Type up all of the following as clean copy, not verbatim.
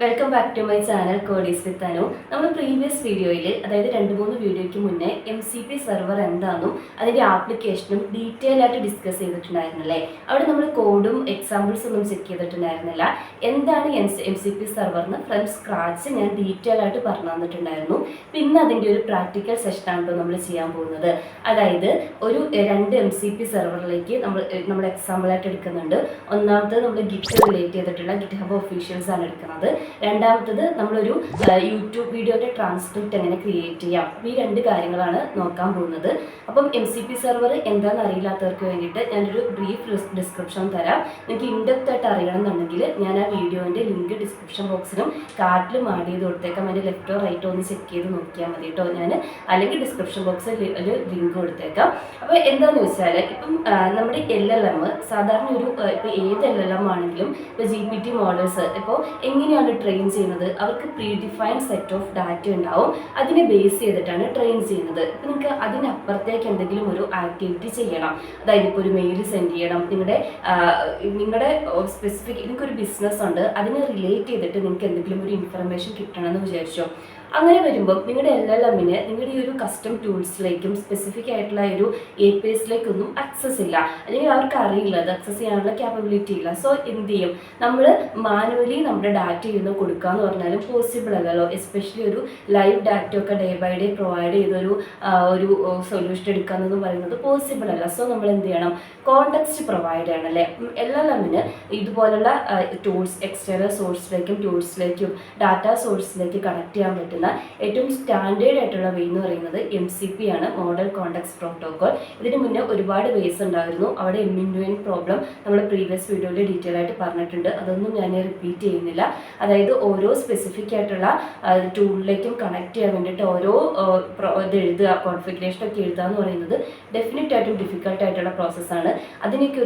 Welcome back to my channel codies with Anu. നമ്മൾ previous വീഡിയോയിൽ അതായത് 2-3 വീഡിയോയ്ക്ക് മുന്നേ MCP സെർവർ എന്താണെന്നും അതിൻ്റെ ആപ്ലിക്കേഷനും ഡീറ്റെയിൽ ആയിട്ട് ഡിസ്കസ് ചെയ്തിട്ടുണ്ടായിരുന്നല്ലേ. അവിടെ നമ്മൾ കോഡും എക്സാമ്പിൾസ് ഒന്നും ചെക്ക് ചെയ്തിട്ടുണ്ടായിരുന്നില്ല. എന്താണ് MCP സെർവറിന് ഫ്രം സ്ക്രാച്ച് ഞാൻ ഡീറ്റെയിൽ ആയിട്ട് പറഞ്ഞു തന്നിട്ടുണ്ടായിരുന്നു. പിന്നെ അതിൻ്റെ ഒരു പ്രാക്ടിക്കൽ സെഷനാണ് നമ്മൾ ചെയ്യാൻ പോകുന്നത്. അതായത് ഒരു 2 MCP സെർവറിലേക്ക് നമ്മൾ എക്സാമ്പിളായിട്ട് എടുക്കുന്നുണ്ട്. ഒന്നാമത് നമ്മൾ ഗിറ്റ് റിലേറ്റ് ചെയ്തിട്ടുള്ള ഗിറ്റ് ഹബ് ഒഫീഷ്യൽസ് ആണ് എടുക്കുന്നത്. രണ്ടാമത്തത് നമ്മളൊരു യൂട്യൂബ് വീഡിയോയുടെ ട്രാൻസ്ക്രിപ്റ്റ് എങ്ങനെ ക്രിയേറ്റ് ചെയ്യാം. ഈ 2 കാര്യങ്ങളാണ് നോക്കാൻ പോകുന്നത്. അപ്പം MCP സെർവർ എന്താണെന്ന് അറിയില്ലാത്തവർക്ക് വേണ്ടിയിട്ട് ഞാനൊരു ബ്രീഫ് ഡിസ്ക്രിപ്ഷൻ തരാം. നിങ്ങൾക്ക് ഇൻഡെപ്ത് ആയിട്ട് അറിയണമെന്നുണ്ടെങ്കിൽ ഞാൻ ആ വീഡിയോൻ്റെ ലിങ്ക് ഡിസ്ക്രിപ്ഷൻ ബോക്സിലും കാർഡിലും ആഡ് ചെയ്ത് കൊടുത്തേക്കാം. അതിൻ്റെ ലെഫ്റ്റോ റൈറ്റോ ഒന്ന് ചെക്ക് ചെയ്ത് നോക്കിയാൽ മതി കേട്ടോ. ഞാൻ അല്ലെങ്കിൽ ഡിസ്ക്രിപ്ഷൻ ബോക്സിൽ ഒരു ലിങ്ക് കൊടുത്തേക്കാം. അപ്പോൾ എന്താണെന്ന് വെച്ചാൽ ഇപ്പം നമ്മുടെ LLM സാധാരണ ഇപ്പോൾ ഏത് LLM ആണെങ്കിലും ഇപ്പോൾ GPT മോഡൽസ് ഇപ്പോൾ എങ്ങനെയാണ് ട്രെയിൻ ചെയ്യുന്നത്, അവർക്ക് pre defined set of data ഉണ്ടാവും. അതിനെ ബേസ് ചെയ്തിട്ടാണ് ട്രെയിൻ ചെയ്യുന്നത്. ഇപ്പം നിങ്ങൾക്ക് അതിനപ്പുറത്തേക്ക് എന്തെങ്കിലും ഒരു ആക്ടിവിറ്റി ചെയ്യണം. അതായത് ഇപ്പോൾ ഒരു മെയിൽ സെൻഡ് ചെയ്യണം, നിങ്ങളുടെ സ്പെസിഫിക് നിങ്ങൾക്കൊരു ബിസിനസ് ഉണ്ട്, അതിനെ റിലേറ്റ് ചെയ്തിട്ട് നിങ്ങൾക്ക് എന്തെങ്കിലും ഒരു ഇൻഫർമേഷൻ കിട്ടണമെന്ന് വിചാരിച്ചോ. അങ്ങനെ വരുമ്പോൾ നിങ്ങളുടെ LLMന് നിങ്ങളുടെ ഈ ഒരു കസ്റ്റം ടൂൾസിലേക്കും സ്പെസിഫിക് ആയിട്ടുള്ള ഒരു APIസിലേക്കൊന്നും ആക്സസ് ഇല്ല, അല്ലെങ്കിൽ അവർക്ക് അറിയില്ല, അത് ആക്സസ് ചെയ്യാനുള്ള ക്യാപ്പബിലിറ്റി ഇല്ല. സോ എന്ത് ചെയ്യും, നമ്മൾ മാനുവലി നമ്മുടെ ഡാറ്റ ചെയ്യുന്ന കൊടുക്കുക എന്ന് പറഞ്ഞാലും പോസിബിൾ അല്ലല്ലോ. എസ്പെഷ്യലി ഒരു ലൈവ് ഡാറ്റ ഒക്കെ ഡേ ബൈ ഡേ പ്രൊവൈഡ് ചെയ്തൊരു സൊല്യൂഷൻ എടുക്കുക എന്ന് പറയുന്നത് പോസിബിൾ അല്ല. സോ നമ്മൾ എന്ത് ചെയ്യണം, കോണ്ടെക്സ്റ്റ് പ്രൊവൈഡ് ചെയ്യണം അല്ലേ. LLMന് ഇതുപോലുള്ള ടൂൾസ് എക്സ്റ്റേണൽ സോഴ്സിലേക്കും ടൂൾസിലേക്കും ഡാറ്റ സോഴ്സിലേക്ക് കണക്ട് ചെയ്യാൻ പറ്റും ഏറ്റവും സ്റ്റാൻഡേർഡ് ആയിട്ടുള്ള വേ എന്ന് പറയുന്നത് MCP ആണ്, മോഡൽ കോണ്ടെക്സ്റ്റ് പ്രോട്ടോകോൾ. ഇതിന് മുന്നേ ഒരുപാട് വേസ് ഉണ്ടായിരുന്നു. അവിടെ M*N പ്രോബ്ലം നമ്മൾ പ്രീവിയസ് വീഡിയോയിൽ ഡീറ്റെയിൽ ആയിട്ട് പറഞ്ഞിട്ടുണ്ട്. അതൊന്നും ഞാൻ റിപ്പീറ്റ് ചെയ്യുന്നില്ല. അതായത് ഓരോ സ്പെസിഫിക് ആയിട്ടുള്ള ടൂളിലേക്കും കണക്ട് ചെയ്യാൻ വേണ്ടിയിട്ട് ഓരോ ഇത് എഴുതുക, കോൺഫിഗറേഷനൊക്കെ എഴുതുക എന്ന് പറയുന്നത് ഡെഫിനറ്റ് ആയിട്ടും ഡിഫിക്കൽട്ട് ആയിട്ടുള്ള പ്രോസസ്സാണ്. അതിനൊക്കെ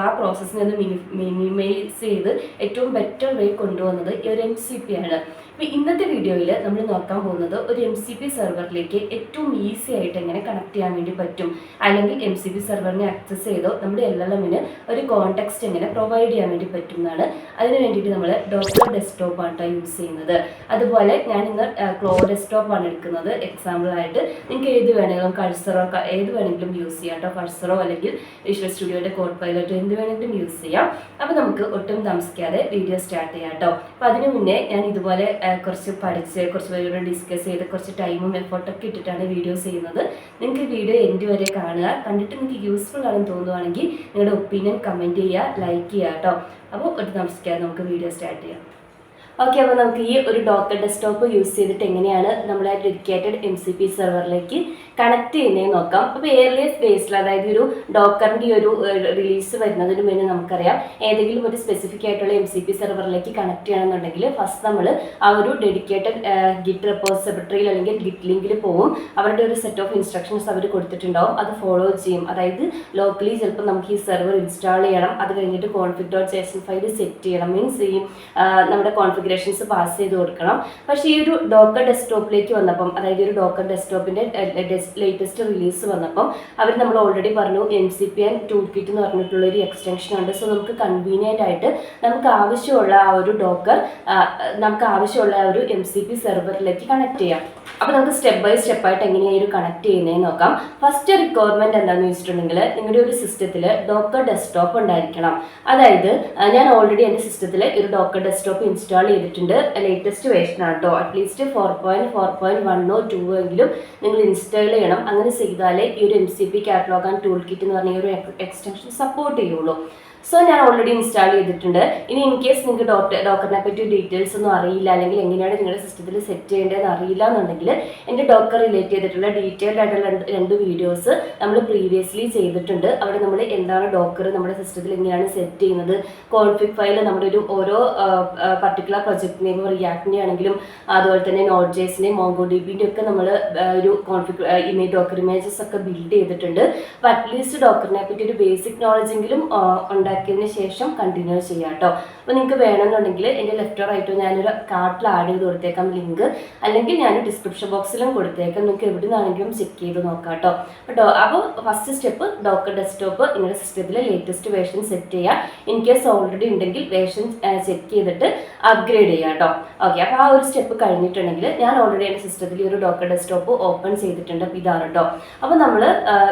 ആ പ്രോസസ്സിനെ ഒന്ന് മിനിമൈസ് ചെയ്ത് ഏറ്റവും ബെറ്റർ വേ കൊണ്ടുവന്നത് ഈ ഒരു MCP ആണ്. ഇപ്പോൾ ഇന്നത്തെ വീഡിയോയിൽ നമ്മൾ നോക്കാൻ പോകുന്നത് ഒരു MCP സെർവറിലേക്ക് ഏറ്റവും ഈസി ആയിട്ട് എങ്ങനെ കണക്ട് ചെയ്യാൻ വേണ്ടി പറ്റും, അല്ലെങ്കിൽ MCP സെർവറിനെ ആക്സസ് ചെയ്തോ നമ്മുടെ LLMന് ഒരു കോണ്ടെക്സ്റ്റ് എങ്ങനെ പ്രൊവൈഡ് ചെയ്യാൻ വേണ്ടി പറ്റും എന്നാണ്. അതിന് വേണ്ടിയിട്ട് നമ്മൾ ഡോക്കർ ഡെസ്ക്ടോപ്പ് ആണ് യൂസ് ചെയ്യുന്നത്. അതുപോലെ ഞാൻ ഇന്ന് ക്ലോഡ് ഡെസ്ക്ടോപ്പ് ആണ് എടുക്കുന്നത് എക്സാമ്പിളായിട്ട്. നിങ്ങൾക്ക് ഏത് വേണമെങ്കിലും കഴ്സറോ ഏത് വേണമെങ്കിലും യൂസ് ചെയ്യാം കേട്ടോ. കഴ്സറോ അല്ലെങ്കിൽ വിഷ്വൽ സ്റ്റുഡിയോയുടെ കോഡ് പൈലറ്റോ എന്ത് വേണമെങ്കിലും യൂസ് ചെയ്യാം. അപ്പോൾ നമുക്ക് ഒട്ടും താമസിക്കാതെ വീഡിയോ സ്റ്റാർട്ട് ചെയ്യാം കേട്ടോ. അപ്പോൾ അതിന് മുന്നേ ഞാൻ ഇതുപോലെ കുറച്ച് പഠിച്ച് കുറച്ച് പേരോട് ഡിസ്കസ് ചെയ്ത് കുറച്ച് ടൈമും എഫോർട്ടൊക്കെ ഇട്ടിട്ടാണ് വീഡിയോസ് ചെയ്യുന്നത്. നിങ്ങൾക്ക് വീഡിയോ എൻഡ് വരെ കാണുക. കണ്ടിട്ട് നിങ്ങൾക്ക് യൂസ്ഫുൾ ആണെന്ന് തോന്നുവാണെങ്കിൽ നിങ്ങളുടെ ഒപ്പീനിയൻ കമൻറ്റ് ചെയ്യുക, ലൈക്ക് ചെയ്യുക കേട്ടോ. അപ്പോൾ ഒട്ടും താമസിക്കാതെ നമുക്ക് വീഡിയോ സ്റ്റാർട്ട് ചെയ്യാം. ഓക്കെ, അപ്പോൾ നമുക്ക് ഈ ഒരു ഡോക്കർ ഡെസ്ക്ടോപ്പ് യൂസ് ചെയ്തിട്ട് എങ്ങനെയാണ് നമ്മളെ ഡെഡിക്കേറ്റഡ് MCP സെർവറിലേക്ക് കണക്ട് ചെയ്യുന്നതെന്ന് നോക്കാം. അപ്പോൾ എയർലിയസ് ബേസിൽ അതായത് ഒരു ഡോക്കറിൻ്റെ ഒരു റിലീസ് വരുന്നതിന് മുന്നേ നമുക്കറിയാം ഏതെങ്കിലും ഒരു സ്പെസിഫിക് ആയിട്ടുള്ള MCP സെർവറിലേക്ക് കണക്ട് ചെയ്യണമെന്നുണ്ടെങ്കിൽ ഫസ്റ്റ് നമ്മൾ ആ ഒരു ഡെഡിക്കേറ്റഡ് ഗിറ്റ് റെപ്പോസിറ്ററിയിൽ അല്ലെങ്കിൽ ഗിറ്റ് ലിങ്കിൽ പോകും. അവരുടെ ഒരു സെറ്റ് ഓഫ് ഇൻസ്ട്രക്ഷൻസ് അവർ കൊടുത്തിട്ടുണ്ടാവും, അത് ഫോളോ ചെയ്യും. അതായത് ലോക്കലി ചിലപ്പോൾ നമുക്ക് ഈ സെർവർ ഇൻസ്റ്റാൾ ചെയ്യണം, അത് കഴിഞ്ഞിട്ട് config.json ഫയൽ സെറ്റ് ചെയ്യണം, മീൻസ് ഈ നമ്മുടെ കോൺഫിഗറേഷൻസ് പാസ് ചെയ്ത് കൊടുക്കണം. പക്ഷേ ഈ ഒരു ഡോക്കർ ഡെസ്ക്ടോപ്പിലേക്ക് വന്നപ്പം, അതായത് ഒരു ഡോക്കർ ഡെസ്ക്ടോപ്പിൻ്റെ ലേറ്റസ്റ്റ് റിലീസ് വന്നപ്പം അവർ നമ്മൾ ഓൾറെഡി പറഞ്ഞു MCP ആൻഡ് ടൂൾ കിറ്റ് എന്ന് പറഞ്ഞിട്ടുള്ള ഒരു എക്സ്റ്റൻഷൻ ഉണ്ട്. സോ നമുക്ക് കൺവീനിയൻ്റ് ആയിട്ട് നമുക്ക് ആവശ്യമുള്ള ആ ഒരു ഡോക്കർ നമുക്ക് ആവശ്യമുള്ള ആ ഒരു MCP സെർവറിലേക്ക് കണക്ട് ചെയ്യാം. അപ്പോൾ നമുക്ക് സ്റ്റെപ്പ് ബൈ സ്റ്റെപ്പായിട്ട് എങ്ങനെയാണ് കണക്ട് ചെയ്യുന്നതെന്ന് നോക്കാം. ഫസ്റ്റ് റിക്വയർമെൻറ്റ് എന്താണെന്ന് വെച്ചിട്ടുണ്ടെങ്കിൽ നിങ്ങളുടെ ഒരു സിസ്റ്റത്തിൽ ഡോക്കർ ഡെസ്ക്ടോപ്പ് ഉണ്ടായിരിക്കണം. അതായത് ഞാൻ ഓൾറെഡി എൻ്റെ സിസ്റ്റത്തിൽ ഒരു ഡോക്കർ ഡെസ്ക്ടോപ്പ് ഇൻസ്റ്റാൾ ചെയ്തിട്ടുണ്ട്. ലേറ്റസ്റ്റ് വേർഷൻ ആണ് കേട്ടോ. അറ്റ്ലീസ്റ്റ് 4.4.1 2 എങ്കിലും നിങ്ങൾ ഇൻസ്റ്റാൾ ചെയ്യണം. അങ്ങനെ ചെയ്താലേ ഈ ഒരു MCP catalogue and tool kit എന്ന് പറഞ്ഞ ഒരു എക്സ്റ്റൻഷൻ സപ്പോർട്ട് ചെയ്യുള്ളൂ. സോ ഞാൻ ഓൾറെഡി ഇൻസ്റ്റാൾ ചെയ്തിട്ടുണ്ട്. ഇനി ഇൻ കേസ് നിങ്ങൾക്ക് ഡോക്കറിനെ പറ്റി ഡീറ്റെയിൽസ് ഒന്നും അറിയില്ല, അല്ലെങ്കിൽ എങ്ങനെയാണ് നിങ്ങളുടെ സിസ്റ്റത്തിൽ സെറ്റ് ചെയ്യേണ്ടതെന്ന് അറിയില്ല എന്നുണ്ടെങ്കിൽ എൻ്റെ ഡോക്കർ റിലേറ്റ് ചെയ്തിട്ടുള്ള ഡീറ്റെയിൽഡ് ആയിട്ടുള്ള 2 വീഡിയോസ് നമ്മൾ പ്രീവിയസ്ലി ചെയ്തിട്ടുണ്ട്. അവിടെ നമ്മൾ എന്താണ് ഡോക്കർ നമ്മുടെ സിസ്റ്റത്തിൽ എങ്ങനെയാണ് സെറ്റ് ചെയ്യുന്നത്, കോൺഫിഗ് ഫയൽ നമ്മുടെ ഒരു ഓരോ പർട്ടിക്കുലർ പ്രൊജക്ട് നെയിം റിയാക്ടിൻ്റെ ആണെങ്കിലും അതുപോലെ തന്നെ Node.jsൻ്റെയും MongoDBൻ്റെ ഒക്കെ നമ്മൾ ഒരു ഡോക്കർ ഇമേജസ് ഒക്കെ ബിൽഡ് ചെയ്തിട്ടുണ്ട്. അപ്പോൾ അറ്റ്ലീസ്റ്റ് ഡോക്കറിനെ പറ്റി ഒരു ബേസിക് നോളജ് എങ്കിലും ആക്കിയതിന് ശേഷം കണ്ടിന്യൂ ചെയ്യാം കേട്ടോ. അപ്പോൾ നിങ്ങൾക്ക് വേണമെന്നുണ്ടെങ്കിൽ എൻ്റെ ലെഫ്റ്റോ റൈറ്റോ ഞാനൊരു കാർട്ടിൽ ആഡ് ചെയ്ത് കൊടുത്തേക്കാം ലിങ്ക്, അല്ലെങ്കിൽ ഞാൻ ഡിസ്ക്രിപ്ഷൻ ബോക്സിലും കൊടുത്തേക്കാം. നിങ്ങൾക്ക് എവിടെ നിന്നാണെങ്കിലും ചെക്ക് ചെയ്ത് നോക്കാം കേട്ടോ. അപ്പോൾ ഫസ്റ്റ് സ്റ്റെപ്പ് ഡോക്കർ ഡെസ്ക്ടോപ്പ് നിങ്ങളുടെ സിസ്റ്റത്തിൽ ലേറ്റസ്റ്റ് വേർഷൻ സെറ്റ് ചെയ്യുക. ഇൻ കേസ് ഓൾറെഡി ഉണ്ടെങ്കിൽ വേർഷൻ ചെക്ക് ചെയ്തിട്ട് അപ്ഗ്രേഡ് ചെയ്യുക കേട്ടോ. ഓക്കെ, അപ്പോൾ ആ ഒരു സ്റ്റെപ്പ് കഴിഞ്ഞിട്ടുണ്ടെങ്കിൽ ഞാൻ ഓൾറെഡി എൻ്റെ സിസ്റ്റത്തിൽ ഒരു ഡോക്കർ ഡെസ്ക്ടോപ്പ് ഓപ്പൺ ചെയ്തിട്ടുണ്ട്. അപ്പോൾ ഇതാണ് കേട്ടോ. അപ്പോൾ നമ്മൾ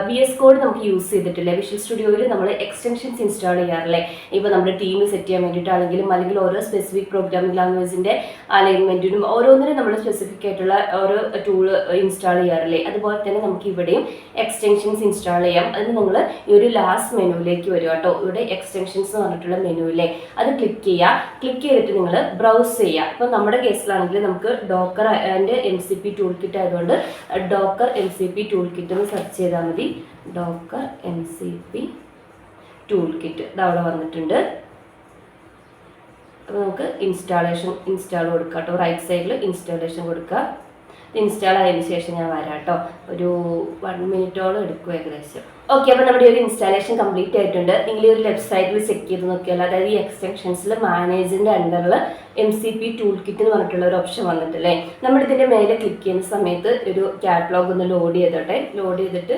VS കോഡ് നമുക്ക് യൂസ് ചെയ്തിട്ടില്ലേ, വിഷ്വൽ സ്റ്റുഡിയോയിൽ നമ്മൾ എക്സ്റ്റൻഷൻസ് ഇൻസ്റ്റാൾ ചെയ്യാറില്ലേ. ഇപ്പോൾ നമ്മുടെ ടീം സെറ്റ് ചെയ്യാൻ വേണ്ടിയിട്ടാണെങ്കിലും അല്ലെങ്കിൽ ഓരോ സ്പെസിഫിക് പ്രോഗ്രാമിംഗ് ലാംഗ്വേജിൻ്റെ അലൈൻമെൻറ്റിനും ഓരോന്നിനും നമ്മൾ സ്പെസിഫിക് ആയിട്ടുള്ള ഓരോ ടൂൾ ഇൻസ്റ്റാൾ ചെയ്യാറില്ലേ. അതുപോലെ തന്നെ നമുക്ക് ഇവിടെയും എക്സ്റ്റൻഷൻസ് ഇൻസ്റ്റാൾ ചെയ്യാം. അതിന് നിങ്ങൾ ഈ ഒരു ലാസ്റ്റ് മെനുവിലേക്ക് വരിക കേട്ടോ. ഇവിടെ എക്സ്റ്റൻഷൻസ് എന്ന് പറഞ്ഞിട്ടുള്ള മെനുവിലെ അത് ക്ലിക്ക് ചെയ്യുക. ക്ലിക്ക് ചെയ്തിട്ട് നിങ്ങൾ ബ്രൗസ് ചെയ്യുക. ഇപ്പോൾ നമ്മുടെ കേസിലാണെങ്കിൽ നമുക്ക് Docker and MCP tool kit ആയതുകൊണ്ട് ഡോക്കർ MCP ടൂൾ കിറ്റ് എന്ന് സെർച്ച് ചെയ്താൽ മതി. ഡോക്കർ MCP ടൂൾ കിറ്റ് ഇത് അവിടെ വന്നിട്ടുണ്ട്. അപ്പോൾ നമുക്ക് ഇൻസ്റ്റാൾ കൊടുക്കാം കേട്ടോ. റൈറ്റ് സൈഡിൽ ഇൻസ്റ്റാളേഷൻ കൊടുക്കുക. ഇൻസ്റ്റാൾ ആയതിനു ശേഷം ഞാൻ വരാം കേട്ടോ. ഒരു 1 മിനിറ്റോളം എടുക്കും ഏകദേശം. ഓക്കെ, അപ്പോൾ നമ്മുടെ ഒരു ഇൻസ്റ്റാളേഷൻ കംപ്ലീറ്റ് ആയിട്ടുണ്ട്. നിങ്ങൾ ഈ ഒരു ലെഫ്റ്റ് സൈഡിൽ ചെക്ക് ചെയ്ത് നോക്കിയാൽ, അതായത് ഈ എക്സ്റ്റൻഷൻസിൽ മാനേജിൻ്റെ അണ്ടറിൽ MCP ടൂൾ കിറ്റ് എന്ന് പറഞ്ഞിട്ടുള്ള ഒരു ഓപ്ഷൻ വന്നിട്ടില്ലേ. നമ്മളിതിൻ്റെ മേലെ ക്ലിക്ക് ചെയ്യുന്ന സമയത്ത് ഒരു കാറ്റലോഗ് ഒന്ന് ലോഡ് ചെയ്തോട്ടെ. ലോഡ് ചെയ്തിട്ട്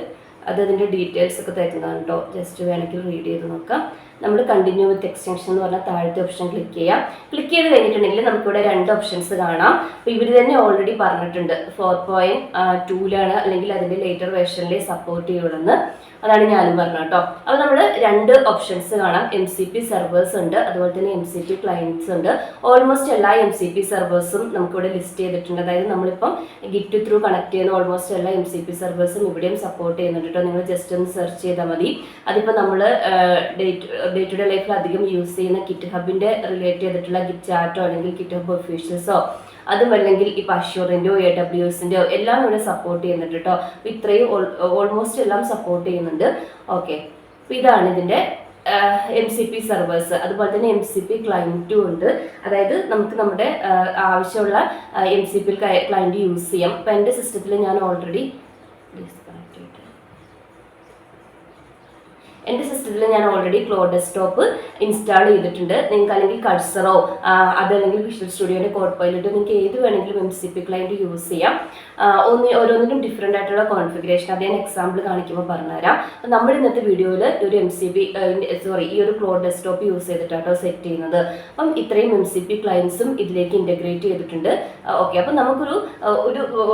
അതിൻ്റെ ഡീറ്റെയിൽസ് ഒക്കെ തരുന്നതാണ് കേട്ടോ. ജസ്റ്റ് വേണമെങ്കിൽ റീഡ് ചെയ്ത് നോക്കാം. നമ്മൾ കണ്ടിന്യൂ വിത്ത് എക്സ്റ്റൻഷൻ എന്ന് പറഞ്ഞാൽ താഴത്തെ ഓപ്ഷൻ ക്ലിക്ക് ചെയ്യാം. ക്ലിക്ക് ചെയ്ത് കഴിഞ്ഞിട്ടുണ്ടെങ്കിൽ നമുക്കിവിടെ 2 ഓപ്ഷൻസ് കാണാം. അപ്പോൾ ഇവർ തന്നെ ഓൾറെഡി പറഞ്ഞിട്ടുണ്ട് 4.2 അല്ലെങ്കിൽ അതിൻ്റെ ലേറ്റർ വേർഷനിൽ സപ്പോർട്ട് ചെയ്യുള്ളൂ. അതാണ് ഞാനും പറഞ്ഞത് കേട്ടോ. അപ്പോൾ നമ്മൾ 2 ഓപ്ഷൻസ് കാണാം. MCP സെർവേഴ്സ് ഉണ്ട്, അതുപോലെ തന്നെ MCP ക്ലയൻറ്റ്സ് ഉണ്ട്. ഓൾമോസ്റ്റ് എല്ലാ MCP സെർവേഴ്സും നമുക്കിവിടെ ലിസ്റ്റ് ചെയ്തിട്ടുണ്ട്. അതായത് നമ്മളിപ്പം ഗിറ്റ് ത്രൂ കണക്ട് ചെയ്യുന്ന ഓൾമോസ്റ്റ് എല്ലാ MCP സെർവേഴ്സും ഇവിടെയും സപ്പോർട്ട് ചെയ്യുന്നുണ്ട് കേട്ടോ. നിങ്ങൾ ജസ്റ്റ് ഒന്ന് സെർച്ച് ചെയ്താൽ മതി. അതിപ്പോൾ നമ്മൾ ഡേ ടു ഡേ ലൈഫിൽ അധികം യൂസ് ചെയ്യുന്ന GitHubന്റെ റിലേറ്റ് ചെയ്തിട്ടുള്ള ഗിറ്റ് ചാറ്റോ അല്ലെങ്കിൽ GitHub ഒഫീഷ്യൽസോ അതും അല്ലെങ്കിൽ ഇപ്പോൾ അഷ്യൂറിൻ്റെയോ AWSൻ്റെയോ എല്ലാം ഇവിടെ സപ്പോർട്ട് ചെയ്യുന്നുണ്ട് കേട്ടോ. അപ്പോൾ ഇത്രയും ഓൾമോസ്റ്റ് എല്ലാം സപ്പോർട്ട് ചെയ്യുന്നുണ്ട്. ഓക്കെ, അപ്പോൾ ഇതാണ് ഇതിൻ്റെ MCP സെർവേഴ്സ്. അതുപോലെ തന്നെ MCP ക്ലയൻറ്റും ഉണ്ട്. അതായത് നമുക്ക് നമ്മുടെ ആവശ്യമുള്ള MCP ക്ലയൻറ്റ് യൂസ് ചെയ്യാം. ഇപ്പോൾ എൻ്റെ സിസ്റ്റത്തിൽ ഞാൻ ഓൾറെഡി ക്ലോഡ് ഡെസ്ക്ടോപ്പ് ഇൻസ്റ്റാൾ ചെയ്തിട്ടുണ്ട്. നിങ്ങൾക്ക് അല്ലെങ്കിൽ കഴ്സറോ അതല്ലെങ്കിൽ വിഷ്വൽ സ്റ്റുഡിയോയുടെ കോഡ് പൈലറ്റോ നിങ്ങൾക്ക് ഏത് വേണമെങ്കിലും MCP ക്ലയൻറ്റ് യൂസ് ചെയ്യാം. ഓരോന്നിനും ഡിഫറെൻ്റ് ആയിട്ടുള്ള കോൺഫിഗറേഷൻ അത് ഞാൻ എക്സാമ്പിൾ കാണിക്കുമ്പോൾ പറഞ്ഞുതരാം. നമ്മൾ ഇന്നത്തെ വീഡിയോയിൽ ഒരു ഈ ഒരു ക്ലോഡ് ഡെസ്ക്ടോപ്പ് യൂസ് ചെയ്തിട്ടാട്ടോ സെറ്റ് ചെയ്യുന്നത്. അപ്പം ഇത്രയും MCP ക്ലയൻസും ഇതിലേക്ക് ഇൻ്റഗ്രേറ്റ് ചെയ്തിട്ടുണ്ട്. ഓക്കെ, അപ്പം നമുക്കൊരു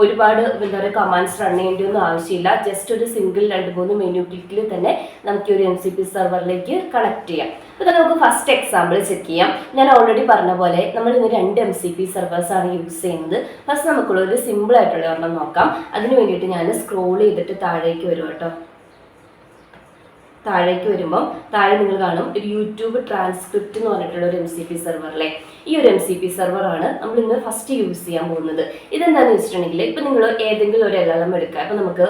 ഒരുപാട് എന്താ പറയുക കമാൻഡ്സ് റൺ ചെയ്യേണ്ടിയൊന്നും ആവശ്യമില്ല. ജസ്റ്റ് ഒരു സിംഗിൾ 2-3 മെനു ക്ലിക്കിൽ തന്നെ നമുക്ക് ഒരു MCP സെർവറിലേക്ക് കണക്ട് ചെയ്യാം. അപ്പോൾ നമുക്ക് ഫസ്റ്റ് എക്സാമ്പിൾ ചെക്ക് ചെയ്യാം. ഞാൻ ഓൾറെഡി പറഞ്ഞ പോലെ നമ്മൾ ഇന്ന് 2 MCP സെർവേഴ്സാണ് യൂസ് ചെയ്യുന്നത്. ഫസ്റ്റ് നമുക്കുള്ള ഒരു സിമ്പിൾ ആയിട്ടുള്ള ഒരെണ്ണം നോക്കാം. അതിന് വേണ്ടിയിട്ട് ഞാൻ സ്ക്രോൾ ചെയ്തിട്ട് താഴേക്ക് വരും കേട്ടോ. താഴേക്ക് വരുമ്പം താഴെ നിങ്ങൾ കാണും ഒരു യൂട്യൂബ് ട്രാൻസ്ക്രിപ്റ്റ് എന്ന് പറഞ്ഞിട്ടുള്ള ഒരു MCP സെർവറിലെ ഈ ഒരു MCP സെർവറാണ് നമ്മൾ ഇന്ന് ഫസ്റ്റ് യൂസ് ചെയ്യാൻ പോകുന്നത്. ഇതെന്താണെന്ന് വെച്ചിട്ടുണ്ടെങ്കിൽ ഇപ്പോൾ നിങ്ങൾ ഏതെങ്കിലും ഒരു LLM എടുക്കുക. അപ്പോൾ നമുക്ക്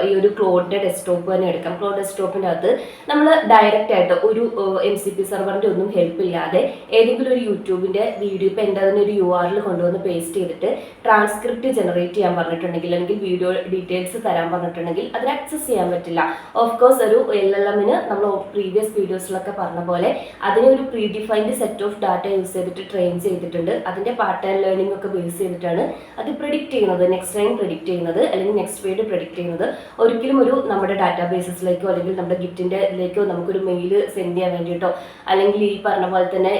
ഈ ഒരു ക്ലോഡിൻ്റെ ഡെസ്ക്ടോപ്പ് തന്നെ എടുക്കാം. ക്ലോഡ് ഡെസ്ക്ടോപ്പിൻ്റെ അകത്ത് നമ്മൾ ഡയറക്റ്റ് ആയിട്ട് ഒരു MCP സെർവറിൻ്റെ ഒന്നും ഹെൽപ്പ് ഇല്ലാതെ ഏതെങ്കിലും ഒരു യൂട്യൂബിൻ്റെ വീഡിയോ ഇപ്പോൾ എൻ്റെ അതിന് ഒരു URL കൊണ്ടുവന്ന് പേസ്റ്റ് ചെയ്തിട്ട് ട്രാൻസ്ക്രിപ്റ്റ് ജനറേറ്റ് ചെയ്യാൻ പറഞ്ഞിട്ടുണ്ടെങ്കിൽ അല്ലെങ്കിൽ വീഡിയോ ഡീറ്റെയിൽസ് തരാൻ പറഞ്ഞിട്ടുണ്ടെങ്കിൽ അതിന് ആക്സസ് ചെയ്യാൻ പറ്റില്ല. ഓഫ് കോഴ്സ് ഒരു LLMന് നമ്മൾ പ്രീവിയസ് വീഡിയോസിലൊക്കെ പറഞ്ഞ പോലെ അതിന് ഒരു pre defined set of data use ചെയ്തിട്ട് ട്രെയിൻ ചെയ്തിട്ടുണ്ട്. അതിൻ്റെ പാറ്റേൺ ലേണിംഗ് ഒക്കെ ബേസ് ചെയ്തിട്ടാണ് അത് പ്രെഡിക്റ്റ് ചെയ്യുന്നത്, നെക്സ്റ്റ് ടൈം പ്രെഡിക്റ്റ് ചെയ്യുന്നത് അല്ലെങ്കിൽ നെക്സ്റ്റ് വേഡ് പ്രെഡിക്റ്റ് ചെയ്യുന്നത്. ഒരിക്കലും ഒരു നമ്മുടെ ഡാറ്റാ ബേസിസിലേക്കോ അല്ലെങ്കിൽ നമ്മുടെ ഗിറ്റിൻ്റെ ഇതിലേക്കോ നമുക്കൊരു മെയിൽ സെൻഡ് ചെയ്യാൻ വേണ്ടിയിട്ടോ അല്ലെങ്കിൽ ഈ പറഞ്ഞ പോലെ തന്നെ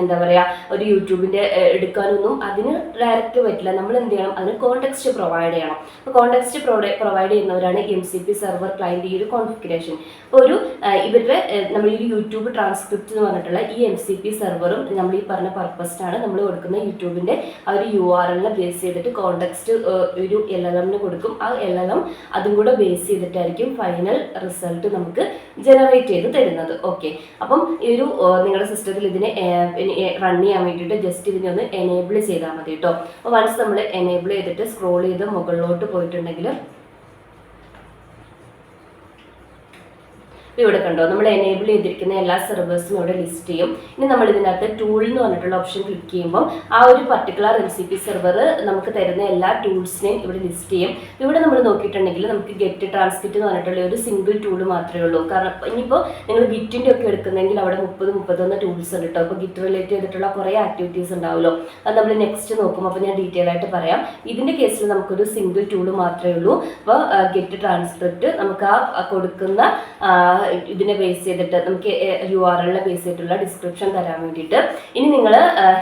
എന്താ പറയുക ഒരു യൂട്യൂബിൻ്റെ എടുക്കാനൊന്നും അതിന് ഡയറക്റ്റ് പറ്റില്ല. നമ്മൾ എന്ത് ചെയ്യണം, അതിന് കോണ്ടെക്സ്റ്റ് പ്രൊവൈഡ് ചെയ്യണം. അപ്പോൾ കോണ്ടെക്സ്റ്റ് പ്രൊവൈഡ് ചെയ്യുന്നവരാണ് MCP സെർവർ ക്ലയൻറ്റ് ഈ ഒരു കോൺഫിഗറേഷൻ. അപ്പോൾ ഇവരുടെ നമ്മൾ ഈ യൂട്യൂബ് ട്രാൻസ്ക്രിപ്റ്റ് എന്ന് പറഞ്ഞിട്ടുള്ള ഈ MCP സെർവറും നമ്മൾ ഈ പറഞ്ഞ പർപ്പസിനാണ് നമ്മൾ കൊടുക്കുന്ന യൂട്യൂബിൻ്റെ ആ ഒരു URLനെ ബേസ് ചെയ്തിട്ട് കോണ്ടെക്സ്റ്റ് ഒരു LLMന് കൊടുക്കും. ആ LLM അതും കൂടെ ബേസ് ചെയ്തിട്ടായിരിക്കും ഫൈനൽ റിസൾട്ട് നമുക്ക് ജനറേറ്റ് ചെയ്ത് തരുന്നത്. ഓക്കെ, അപ്പം ഈ ഒരു നിങ്ങളുടെ സിസ്റ്റത്തിൽ ഇതിനെ റൺ ചെയ്യാൻ വേണ്ടിയിട്ട് ജസ്റ്റ് ഇതിനെ ഒന്ന് എനേബിൾ ചെയ്താൽ മതി കേട്ടോ. അപ്പോൾ വൺസ് നമ്മൾ എനേബിൾ ചെയ്തിട്ട് സ്ക്രോൾ ചെയ്ത് മുകളിലോട്ട് പോയിട്ടുണ്ടെങ്കിൽ ഇപ്പോൾ ഇവിടെ കണ്ടോ നമ്മൾ എനേബിൾ ചെയ്തിരിക്കുന്ന എല്ലാ സെർവേഴ്സും ഇവിടെ ലിസ്റ്റ് ചെയ്യും. ഇനി നമ്മൾ ഇതിനകത്ത് ടൂൾ എന്ന് പറഞ്ഞിട്ടുള്ള ഓപ്ഷൻ ക്ലിക്ക് ചെയ്യുമ്പോൾ ആ ഒരു പർട്ടിക്കുലർ MCP സെർവർ നമുക്ക് തരുന്ന എല്ലാ ടൂൾസിനെയും ഇവിടെ ലിസ്റ്റ് ചെയ്യും. ഇവിടെ നമ്മൾ നോക്കിയിട്ടുണ്ടെങ്കിൽ നമുക്ക് ഗെറ്റ് ട്രാൻസ്ക്രിപ്റ്റ് എന്ന് പറഞ്ഞിട്ടുള്ള ഒരു സിംഗിൾ ടൂൾ മാത്രമേ ഉള്ളൂ. കാരണം ഇനിയിപ്പോൾ നിങ്ങൾ ഗിറ്റിൻ്റെ ഒക്കെ എടുക്കുന്നെങ്കിൽ അവിടെ 30-31 ടൂൾസ് ഉണ്ട് കേട്ടോ. അപ്പോൾ ഗിറ്റ് റിലേറ്റ് ചെയ്തിട്ടുള്ള കുറേ ആക്ടിവിറ്റീസ് ഉണ്ടാവുമല്ലോ. അത് നമ്മൾ നെക്സ്റ്റ് നോക്കും. അപ്പോൾ ഞാൻ ഡീറ്റെയിൽ ആയിട്ട് പറയാം. ഇതിൻ്റെ കേസിൽ നമുക്കൊരു സിംഗിൾ ടൂൾ മാത്രമേ ഉള്ളൂ. അപ്പോൾ ഗെറ്റ് ട്രാൻസ്ക്രിപ്റ്റ് നമുക്ക് ആ കൊടുക്കുന്ന ഇതിനെ ബേസ് ചെയ്തിട്ട് നമുക്ക് URL-നെ ബേസ് ചെയ്തിട്ടുള്ള ഡിസ്ക്രിപ്ഷൻ തരാൻ വേണ്ടിയിട്ട്. ഇനി നിങ്ങൾ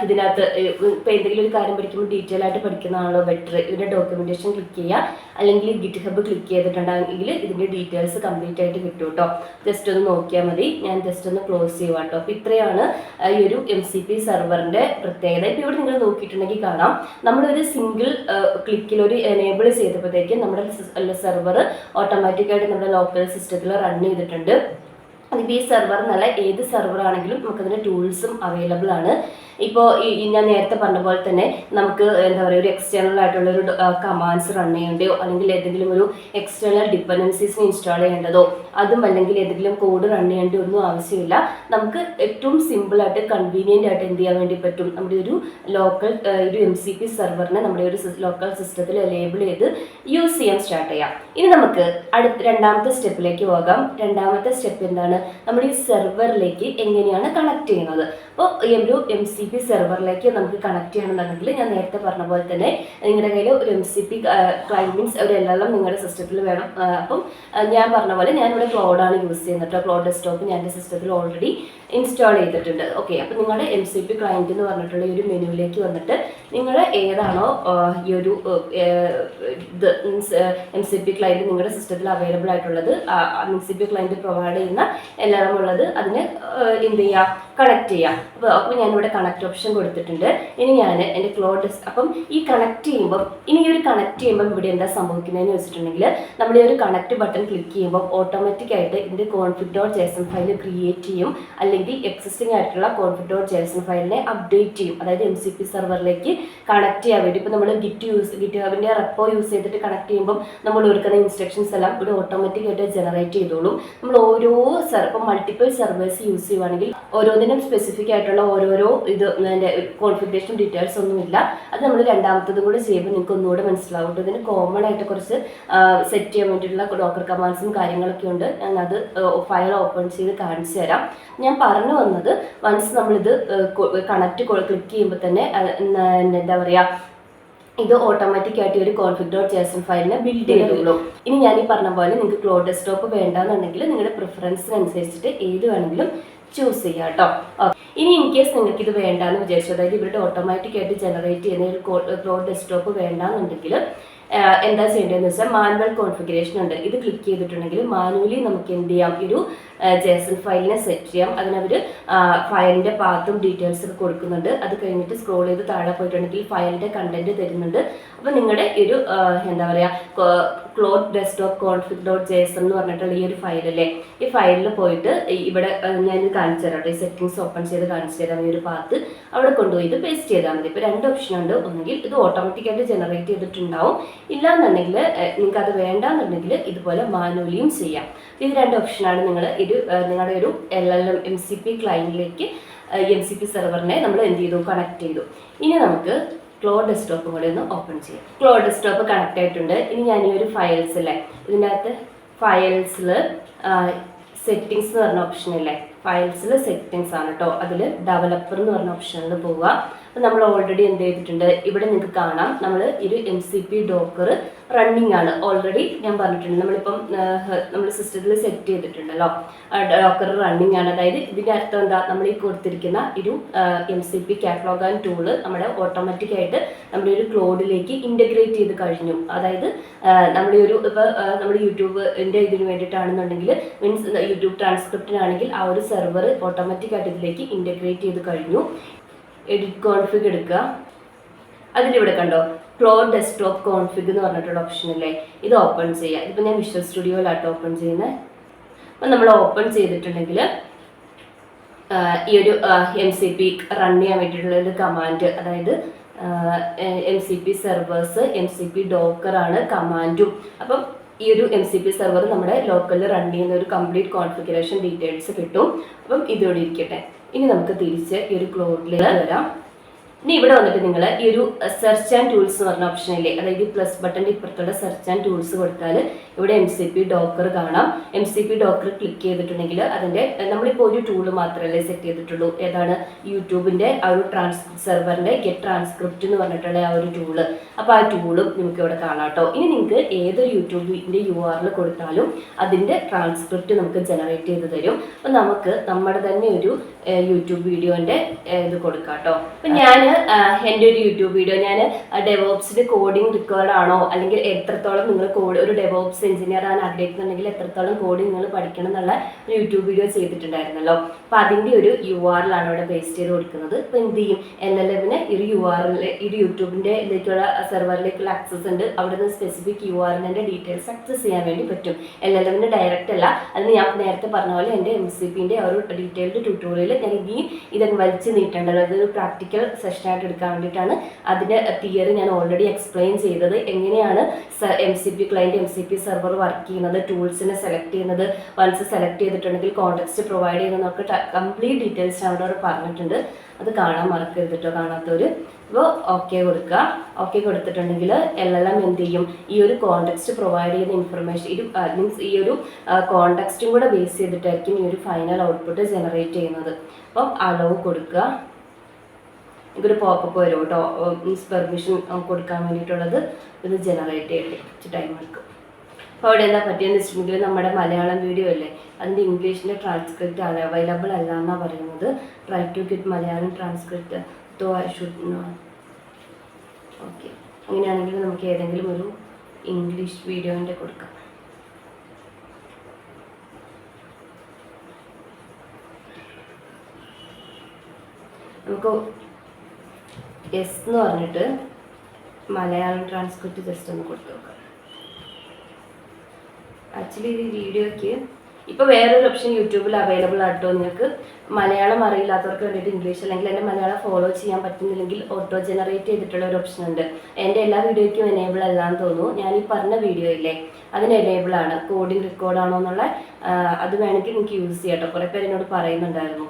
ഇതിനകത്ത് ഇപ്പോൾ എന്തെങ്കിലും ഒരു കാര്യം പഠിക്കുമ്പോൾ ഡീറ്റെയിൽ ആയിട്ട് പഠിക്കുന്നതാണല്ലോ ബെറ്റർ. ഇതിൻ്റെ ഡോക്യുമെൻറ്റേഷൻ ക്ലിക്ക് ചെയ്യുക, അല്ലെങ്കിൽ ഗിറ്റ് ഹബ് ക്ലിക്ക് ചെയ്തിട്ടുണ്ടെങ്കിൽ ഇതിൻ്റെ ഡീറ്റെയിൽസ് കംപ്ലീറ്റ് ആയിട്ട് കിട്ടും കേട്ടോ. ജസ്റ്റ് ഒന്ന് നോക്കിയാൽ മതി. ഞാൻ ജസ്റ്റ് ഒന്ന് ക്ലോസ് ചെയ്യുക കേട്ടോ. അപ്പോൾ ഇത്രയാണ് ഈ ഒരു MCP സെർവറിൻ്റെ പ്രത്യേകത. ഇപ്പോൾ ഇവിടെ നിങ്ങൾ നോക്കിയിട്ടുണ്ടെങ്കിൽ കാണാം, നമ്മളൊരു സിംഗിൾ ക്ലിക്കിൽ ഒരു എനേബിൾ ചെയ്തപ്പോഴത്തേക്കും നമ്മുടെ സെർവർ ഓട്ടോമാറ്റിക്കായിട്ട് നമ്മുടെ ലോക്കൽ സിസ്റ്റത്തിൽ റൺ ചെയ്തിട്ടുണ്ട്. അതിപ്പോൾ ഈ സെർവർ എന്നല്ല, ഏത് സെർവർ ആണെങ്കിലും നമുക്കതിൻ്റെ ടൂൾസും അവൈലബിൾ ആണ്. ഇപ്പോൾ ഞാൻ നേരത്തെ പറഞ്ഞ പോലെ തന്നെ നമുക്ക് എന്താ പറയുക, ഒരു എക്സ്റ്റേണൽ ആയിട്ടുള്ള ഒരു കമാൻഡ്സ് റൺ ചെയ്യേണ്ടയോ അല്ലെങ്കിൽ ഏതെങ്കിലും ഒരു എക്സ്റ്റേണൽ ഡിപ്പെൻഡൻസീസിന് ഇൻസ്റ്റാൾ ചെയ്യേണ്ടതോ അതും അല്ലെങ്കിൽ ഏതെങ്കിലും കോഡ് റൺ ചെയ്യേണ്ടോ ഒന്നും ആവശ്യമില്ല. നമുക്ക് ഏറ്റവും സിമ്പിളായിട്ട് കൺവീനിയൻ്റ് ആയിട്ട് എന്ത് ചെയ്യാൻ വേണ്ടി പറ്റും, നമ്മുടെ ഒരു ലോക്കൽ ഒരു MCP സെർവറിനെ നമ്മുടെ ഒരു ലോക്കൽ സിസ്റ്റത്തിൽ ലേബിൾ ചെയ്ത് യൂസ് ചെയ്യാൻ സ്റ്റാർട്ട് ചെയ്യാം. ഇനി നമുക്ക് രണ്ടാമത്തെ സ്റ്റെപ്പിലേക്ക് പോകാം. രണ്ടാമത്തെ സ്റ്റെപ്പ് എന്താണ്, നമ്മൾ ഈ സെർവറിലേക്ക് എങ്ങനെയാണ് കണക്ട് ചെയ്യുന്നത്. അപ്പോൾ ഈ ഒരു MCP സെർവറിലേക്ക് നമുക്ക് കണക്ട് ചെയ്യണമെന്നുണ്ടെങ്കിൽ ഞാൻ നേരത്തെ പറഞ്ഞ പോലെ തന്നെ നിങ്ങളുടെ കയ്യിൽ ഒരു MCP ക്ലയൻറ്റ് മീൻസ് ഒരു LLM നിങ്ങളുടെ സിസ്റ്റത്തിൽ വേണം. അപ്പം ഞാൻ പറഞ്ഞ പോലെ ഞാനിവിടെ ക്ലൗഡാണ് യൂസ് ചെയ്യുന്നത്. ക്ലൗഡ് ഡെസ്ക്ടോപ്പ് ഞാൻ എൻ്റെ സിസ്റ്റത്തിൽ ഓൾറെഡി ഇൻസ്റ്റാൾ ചെയ്തിട്ടുണ്ട്. ഓക്കെ, അപ്പോൾ നിങ്ങളുടെ MCP ക്ലയൻറ്റ് എന്ന് പറഞ്ഞിട്ടുള്ള ഈ ഒരു മെനുവിലേക്ക് വന്നിട്ട് നിങ്ങൾ ഏതാണോ ഈ ഒരു ഇത് MCP ക്ലയൻറ്റ് നിങ്ങളുടെ സിസ്റ്റത്തിൽ അവൈലബിൾ ആയിട്ടുള്ളത്, MCP ക്ലയൻറ്റ് പ്രൊവൈഡ് ചെയ്യുന്ന LLM ഉള്ളത്, അതിന് എന്ത് ചെയ്യുക, കണക്ട് ചെയ്യാം. അപ്പോൾ ഞാനിവിടെ കണക്ട് ഓപ്ഷൻ കൊടുത്തിട്ടുണ്ട്. ഇനി ഞാൻ എൻ്റെ ക്ലൗഡ് അപ്പം ഈ കണക്ട് ചെയ്യുമ്പോൾ ഇവിടെ എന്താ സംഭവിക്കുന്നതെന്ന് വെച്ചിട്ടുണ്ടെങ്കിൽ നമ്മൾ ഈ ഒരു കണക്ട് ബട്ടൺ ക്ലിക്ക് ചെയ്യുമ്പോൾ ഓട്ടോമാറ്റിക്കായിട്ട് ഇതിൻ്റെ config.json ഫയൽ ക്രിയേറ്റ് ചെയ്യും, അല്ലെങ്കിൽ എക്സിസ്റ്റിംഗ് ആയിട്ടുള്ള config.json ഫയലിനെ അപ്ഡേറ്റ് ചെയ്യും. അതായത് MCP സെർവറിലേക്ക് കണക്ട് ചെയ്യാൻ വേണ്ടി ഇപ്പോൾ നമ്മൾ ഗിറ്റ് ഹബിൻ്റെ റെപ്പോ യൂസ് ചെയ്തിട്ട് കണക്ട് ചെയ്യുമ്പോൾ നമ്മൾ കൊടുക്കുന്ന ഇൻസ്ട്രക്ഷൻസ് എല്ലാം ഇവിടെ ഓട്ടോമാറ്റിക്കായിട്ട് ജനറേറ്റ് ചെയ്തോളും. നമ്മൾ ഓരോ ഇപ്പോൾ മൾട്ടിപ്പിൾ സെർവേഴ്സ് യൂസ് ചെയ്യുവാണെങ്കിൽ ഓരോന്നിനും സ്പെസിഫിക് ആയിട്ടുള്ള ഓരോരോ അതിൻ്റെ കോൺഫിഗറേഷൻ ഡീറ്റെയിൽസ് ഒന്നുമില്ല. അത് നമ്മൾ രണ്ടാമത്തതും കൂടെ ചെയ്യുമ്പോൾ നിങ്ങൾക്ക് ഒന്നുകൂടെ മനസ്സിലാവും. ഇതിന് കോമൺ ആയിട്ട് കുറച്ച് സെറ്റ് ചെയ്യാൻ വേണ്ടിയിട്ടുള്ള ഡോക്കർ കമാൻഡ്സും കാര്യങ്ങളൊക്കെ ഉണ്ട്. ഞാൻ അത് ഫയൽ ഓപ്പൺ ചെയ്ത് കാണിച്ചു തരാം. ഞാൻ പറഞ്ഞു വന്നത്, വൺസ് നമ്മളിത് കണക്ട് ക്ലിക്ക് ചെയ്യുമ്പോൾ തന്നെ എന്താ പറയുക, ഇത് ഓട്ടോമാറ്റിക്കായിട്ട് ഒരു config.json ഫയലിനെ ബിൽഡ് ചെയ്തോളൂ. ഇനി ഞാൻ ഈ പറഞ്ഞ പോലെ നിങ്ങൾക്ക് ക്ലൗഡ് ഡെസ്ക്ടോപ്പ് വേണ്ടാന്നുണ്ടെങ്കിൽ നിങ്ങളുടെ പ്രിഫറൻസിനനുസരിച്ചിട്ട് ഏത് വേണമെങ്കിലും ചൂസ് ചെയ്യാം കേട്ടോ. ഇനി ഇൻ കേസ് നിങ്ങൾക്ക് ഇത് വേണ്ടാന്ന് വിചാരിച്ചു, അതായത് ഇവരുടെ ഓട്ടോമാറ്റിക്കായിട്ട് ജനറേറ്റ് ചെയ്യുന്ന ഒരു ക്ലൗഡ് ഡെസ്ക്ടോപ്പ് വേണ്ടാന്നുണ്ടെങ്കിൽ എന്താ ചെയ്യേണ്ടതെന്ന് വെച്ചാൽ മാനുവൽ കോൺഫിഗറേഷൻ ഉണ്ട്. ഇത് ക്ലിക്ക് ചെയ്തിട്ടുണ്ടെങ്കിൽ മാനുവലി നമുക്ക് എന്ത് ചെയ്യാം, ഒരു JSON ഫയലിനെ സെറ്റ് ചെയ്യാം. അതിനവർ ഫയലിൻ്റെ പാത്തും ഡീറ്റെയിൽസ് ഒക്കെ കൊടുക്കുന്നുണ്ട്. അത് കഴിഞ്ഞിട്ട് സ്ക്രോൾ ചെയ്ത് താഴെ പോയിട്ടുണ്ടെങ്കിൽ ഫയലിൻ്റെ കണ്ടന്റ് തരുന്നുണ്ട്. അപ്പോൾ നിങ്ങളുടെ ഒരു എന്താ പറയുക, ക്ലൗഡ് ഡെസ്ക്ടോപ്പ് config.json എന്ന് പറഞ്ഞിട്ടുള്ള ഈ ഒരു ഫയലല്ലേ, ഈ ഫയലിൽ പോയിട്ട് ഇവിടെ ഞാൻ കാണിച്ചു തരാം കേട്ടോ. ഈ സെറ്റിങ്സ് ഓപ്പൺ ചെയ്ത് കാണിച്ചു തരാം. ഈ ഒരു പാത്ത് അവിടെ കൊണ്ടുപോയി ഇത് പേസ്റ്റ് ചെയ്താൽ മതി. ഇപ്പോൾ രണ്ട് ഓപ്ഷൻ ഉണ്ട്. ഒന്നുകിൽ ഇത് ഓട്ടോമാറ്റിക്കായിട്ട് ജനറേറ്റ് ചെയ്തിട്ടുണ്ടാവും, ഇല്ലാന്നുണ്ടെങ്കിൽ നിങ്ങൾക്ക് അത് വേണ്ടാന്നുണ്ടെങ്കിൽ ഇതുപോലെ മാനുവലിയും ചെയ്യാം. ഇത് രണ്ട് ഓപ്ഷനാണ്. നിങ്ങളുടെ ഒരു LLM MCP ക്ലയൻറ്റിലേക്ക് MCP സെർവറിനെ നമ്മൾ എന്ത് ചെയ്തു, കണക്ട് ചെയ്തു. ഇനി നമുക്ക് ക്ലൗഡ് ഡെസ്ക്ടോപ്പും കൂടെ ഒന്ന് ഓപ്പൺ ചെയ്യാം. ക്ലൗഡ് ഡെസ്ക്ടോപ്പ് കണക്ട് ആയിട്ടുണ്ട്. ഇനി ഞാൻ ഈ ഒരു ഫയൽസ് അല്ലേ, ഇതിനകത്ത് ഫയൽസിൽ സെറ്റിങ്സ് എന്ന് പറഞ്ഞ ഓപ്ഷൻ ഇല്ലേ, ഫയൽസിൽ സെറ്റിങ്സ് ആണ് കേട്ടോ. അതിൽ ഡെവലപ്പർ എന്ന് പറഞ്ഞ ഓപ്ഷനിൽ പോവുക. അപ്പോൾ നമ്മൾ ഓൾറെഡി എന്ത് ചെയ്തിട്ടുണ്ട്, ഇവിടെ നിങ്ങൾക്ക് കാണാം നമ്മൾ ഒരു MCP ഡോക്കർ റണ്ണിങ് ആണ്. ഓൾറെഡി ഞാൻ പറഞ്ഞിട്ടുണ്ട്, നമ്മളിപ്പം നമ്മൾ സിസ്റ്റത്തിൽ സെറ്റ് ചെയ്തിട്ടുണ്ടല്ലോ, ഡോക്കർ റണ്ണിങ് ആണ്. അതായത് ഇതിൻ്റെ അർത്ഥം എന്താ, നമ്മൾ ഈ കൊടുത്തിരിക്കുന്ന ഒരു MCP കാറ്റലോഗ് ആൻഡ് ടൂള് നമ്മുടെ ഓട്ടോമാറ്റിക്കായിട്ട് നമ്മുടെ ഒരു ക്ലൗഡിലേക്ക് ഇൻ്റഗ്രേറ്റ് ചെയ്ത് കഴിഞ്ഞു. അതായത് നമ്മുടെ ഒരു ഇപ്പോൾ നമ്മൾ യൂട്യൂബിൻ്റെ ഇതിന് വേണ്ടിയിട്ടാണെന്നുണ്ടെങ്കിൽ മീൻസ് യൂട്യൂബ് ട്രാൻസ്ക്രിപ്റ്റിനാണെങ്കിൽ ആ ഒരു സെർവർ ഓട്ടോമാറ്റിക്കായിട്ട് ഇതിലേക്ക് ഇൻ്റഗ്രേറ്റ് ചെയ്ത് കഴിഞ്ഞു. എഡിറ്റ് കോൺഫിഗ് എടുക്കുക. അതിലിവിടെ കണ്ടോ ക്ലൗഡ് ഡെസ്ക്ടോപ്പ് കോൺഫിഗ് എന്ന് പറഞ്ഞിട്ടുള്ള ഓപ്ഷൻ അല്ലേ, ഇത് ഓപ്പൺ ചെയ്യുക. ഇതിപ്പോൾ ഞാൻ വിഷ്വൽ സ്റ്റുഡിയോയിലാട്ടോ ഓപ്പൺ ചെയ്യുന്നത്. അപ്പം നമ്മൾ ഓപ്പൺ ചെയ്തിട്ടുണ്ടെങ്കിൽ ഈ ഒരു MCP റൺ ചെയ്യാൻ വേണ്ടിയിട്ടുള്ള ഒരു കമാൻഡ്, അതായത് MCP സെർവേഴ്സ് MCP ഡോക്കറാണ് കമാൻഡും. അപ്പം ഈ ഒരു MCP സെർവർ നമ്മുടെ ലോക്കലിൽ റൺ ചെയ്യുന്ന ഒരു കംപ്ലീറ്റ് കോൺഫിഗറേഷൻ ഡീറ്റെയിൽസ് കിട്ടും. അപ്പം ഇതോടെ ഇരിക്കട്ടെ. ഇനി നമുക്ക് തിരിച്ച് ഈ ഒരു ക്ലോഡിലേക്ക് വരാം. ഇനി ഇവിടെ വന്നിട്ട് നിങ്ങൾ ഈ ഒരു സെർച്ച് ആൻഡ് ടൂൾസ് എന്ന് പറഞ്ഞ ഓപ്ഷനില്ലേ, അതായത് ഈ പ്ലസ് ബട്ടൻ്റെ ഇപ്പുറത്തുള്ള സെർച്ച് ആൻഡ് ടൂൾസ് കൊടുത്താൽ ഇവിടെ MCP ഡോക്കർ കാണാം. MCP ഡോക്കർ ക്ലിക്ക് ചെയ്തിട്ടുണ്ടെങ്കിൽ അതിൻ്റെ നമ്മളിപ്പോൾ ഒരു ടൂള് മാത്രമല്ലേ സെറ്റ് ചെയ്തിട്ടുള്ളൂ. ഏതാണ്? യൂട്യൂബിൻ്റെ ആ ഒരു സെർവറിൻ്റെ ഗെറ്റ് ട്രാൻസ്ക്രിപ്റ്റ് എന്ന് പറഞ്ഞിട്ടുള്ള ആ ഒരു ടൂള്. അപ്പോൾ ആ ടൂളും നിങ്ങൾക്ക് ഇവിടെ കാണാം കേട്ടോ. ഇനി നിങ്ങൾക്ക് ഏതൊരു യൂട്യൂബിൻ്റെ URL കൊടുത്താലും അതിൻ്റെ ട്രാൻസ്ക്രിപ്റ്റ് നമുക്ക് ജനറേറ്റ് ചെയ്ത് തരും. അപ്പോൾ നമുക്ക് നമ്മുടെ തന്നെ ഒരു യൂട്യൂബ് വീഡിയോൻ്റെ ഇത് കൊടുക്കാം കേട്ടോ. അപ്പം ഞാൻ എൻ്റെ ഒരു യൂട്യൂബ് വീഡിയോ ഞാൻ ഡെവോപ്സിൻ്റെ കോഡിങ് റിക്വയർഡ് ആണോ, അല്ലെങ്കിൽ എത്രത്തോളം നിങ്ങൾ ഒരു ഡെവോപ്സ് എഞ്ചിനീയർ ആണ് ആഗ്രഹിക്കുന്നുണ്ടെങ്കിൽ എത്രത്തോളം കോഡിങ് നിങ്ങൾ പഠിക്കണം എന്നുള്ള ഒരു യൂട്യൂബ് വീഡിയോ ചെയ്തിട്ടുണ്ടായിരുന്നല്ലോ. അപ്പോൾ അതിൻ്റെ ഒരു URL ആണ് ഇവിടെ പേസ്റ്റ് ചെയ്ത് കൊടുക്കുന്നത്. ഇപ്പോൾ എന്ത് ചെയ്യും, LLMന് ഒരു URL ഒരു യൂട്യൂബിൻ്റെ ഇതിലേക്കുള്ള സെർവറിലേക്കുള്ള ആക്സസ് ഉണ്ട്. അവിടെ നിന്ന് സ്പെസിഫിക് URLൻ്റെ ഡീറ്റെയിൽസ് ആക്സസ് ചെയ്യാൻ വേണ്ടി പറ്റും. LLMന് ഡയറക്റ്റ് അല്ല. അതിന് ഞാൻ നേരത്തെ പറഞ്ഞ പോലെ എൻ്റെ MCPൻ്റെ ഒരു ഡീറ്റെയിൽഡ് ട്യൂട്ടോറിയൽ ഞാൻ ഇതൊന്ന് വലിച്ചു നീട്ടേണ്ടത്. അതൊരു പ്രാക്ടിക്കൽ സെഷനായിട്ട് എടുക്കാൻ വേണ്ടിയിട്ടാണ് അതിൻ്റെ തിയറി ഞാൻ ഓൾറെഡി എക്സ്പ്ലെയിൻ ചെയ്തത്. എങ്ങനെയാണ് MCP client MCP server work ചെയ്യുന്നത്, ടൂൾസിനെ സെലക്ട് ചെയ്യുന്നത്, വൺസ് സെലക്ട് ചെയ്തിട്ടുണ്ടെങ്കിൽ കോൺടെക്സ്റ്റ് പ്രൊവൈഡ് ചെയ്യുന്നതൊക്കെ കംപ്ലീറ്റ് ഡീറ്റെയിൽസ് അവിടെ പറഞ്ഞിട്ടുണ്ട്. അത് കാണാൻ മറക്കരുത് കേട്ടോ, കാണാത്തവർ. അപ്പോൾ ഓക്കെ കൊടുക്കുക. ഓക്കെ കൊടുത്തിട്ടുണ്ടെങ്കിൽ LLM എന്ത് ചെയ്യും, ഈ ഒരു കോൺടെക്സ്റ്റ് പ്രൊവൈഡ് ചെയ്യുന്ന ഇൻഫർമേഷൻ മീൻസ് ഈ ഒരു കോൺടെക്സ്റ്റും കൂടെ ബേസ് ചെയ്തിട്ടായിരിക്കും ഈ ഒരു ഫൈനൽ ഔട്ട്പുട്ട് ജനറേറ്റ് ചെയ്യുന്നത്. അപ്പം അളവ് കൊടുക്കുക. എനിക്കൊരു പോപ്പപ്പ് വരും കേട്ടോ, മീൻസ് പെർമിഷൻ കൊടുക്കാൻ വേണ്ടിയിട്ടുള്ളത്. ഇത് ജനറേറ്റ് ചെയ്യട്ടെ, കുറച്ച് ടൈം എടുക്കും. അപ്പോൾ അവിടെ എന്താ പറ്റിയെന്ന് വെച്ചിട്ടുണ്ടെങ്കിൽ നമ്മുടെ മലയാളം വീഡിയോ അല്ലേ, അതിൻ്റെ ഇംഗ്ലീഷിൻ്റെ ട്രാൻസ്ക്രിപ്റ്റ് അവൈലബിൾ അല്ല എന്നാണ് പറയുന്നത്. Try to get Malayalam transcript though I should know. Okay, അങ്ങനെയാണെങ്കിൽ നമുക്ക് ഏതെങ്കിലും ഒരു ഇംഗ്ലീഷ് വീഡിയോൻ്റെ കൊടുക്കാം. നമുക്ക് എസ് എന്ന് പറഞ്ഞിട്ട് മലയാളം ട്രാൻസ്ക്രിപ്റ്റ് ജസ്റ്റ് ഒന്ന് കൊടുത്തു നോക്കാം. ആക്ച്വലി ഈ വീഡിയോയ്ക്ക് ഇപ്പോൾ വേറൊരു ഓപ്ഷൻ യൂട്യൂബിൽ അവൈലബിൾ ആട്ടോ. നിങ്ങൾക്ക് മലയാളം അറിയില്ലാത്തവർക്ക് വേണ്ടിയിട്ട് ഇംഗ്ലീഷ് അല്ലെങ്കിൽ എൻ്റെ മലയാളം ഫോളോ ചെയ്യാൻ പറ്റുന്നില്ലെങ്കിൽ ഓട്ടോ ജനറേറ്റ് ചെയ്തിട്ടുള്ള ഒരു ഓപ്ഷൻ ഉണ്ട്. എൻ്റെ എല്ലാ വീഡിയോയ്ക്കും എനേബിൾ അല്ലാന്ന് തോന്നുന്നു. ഞാൻ ഈ പറഞ്ഞ വീഡിയോ ഇല്ലേ, അതിന് എനേബിൾ ആണ്. കോഡിങ് റെക്കോർഡ് ആണോ എന്നുള്ള അത് വേണമെങ്കിൽ നിങ്ങൾക്ക് യൂസ് ചെയ്യാം കേട്ടോ. കുറേ പേര് എന്നോട് പറയുന്നുണ്ടായിരുന്നു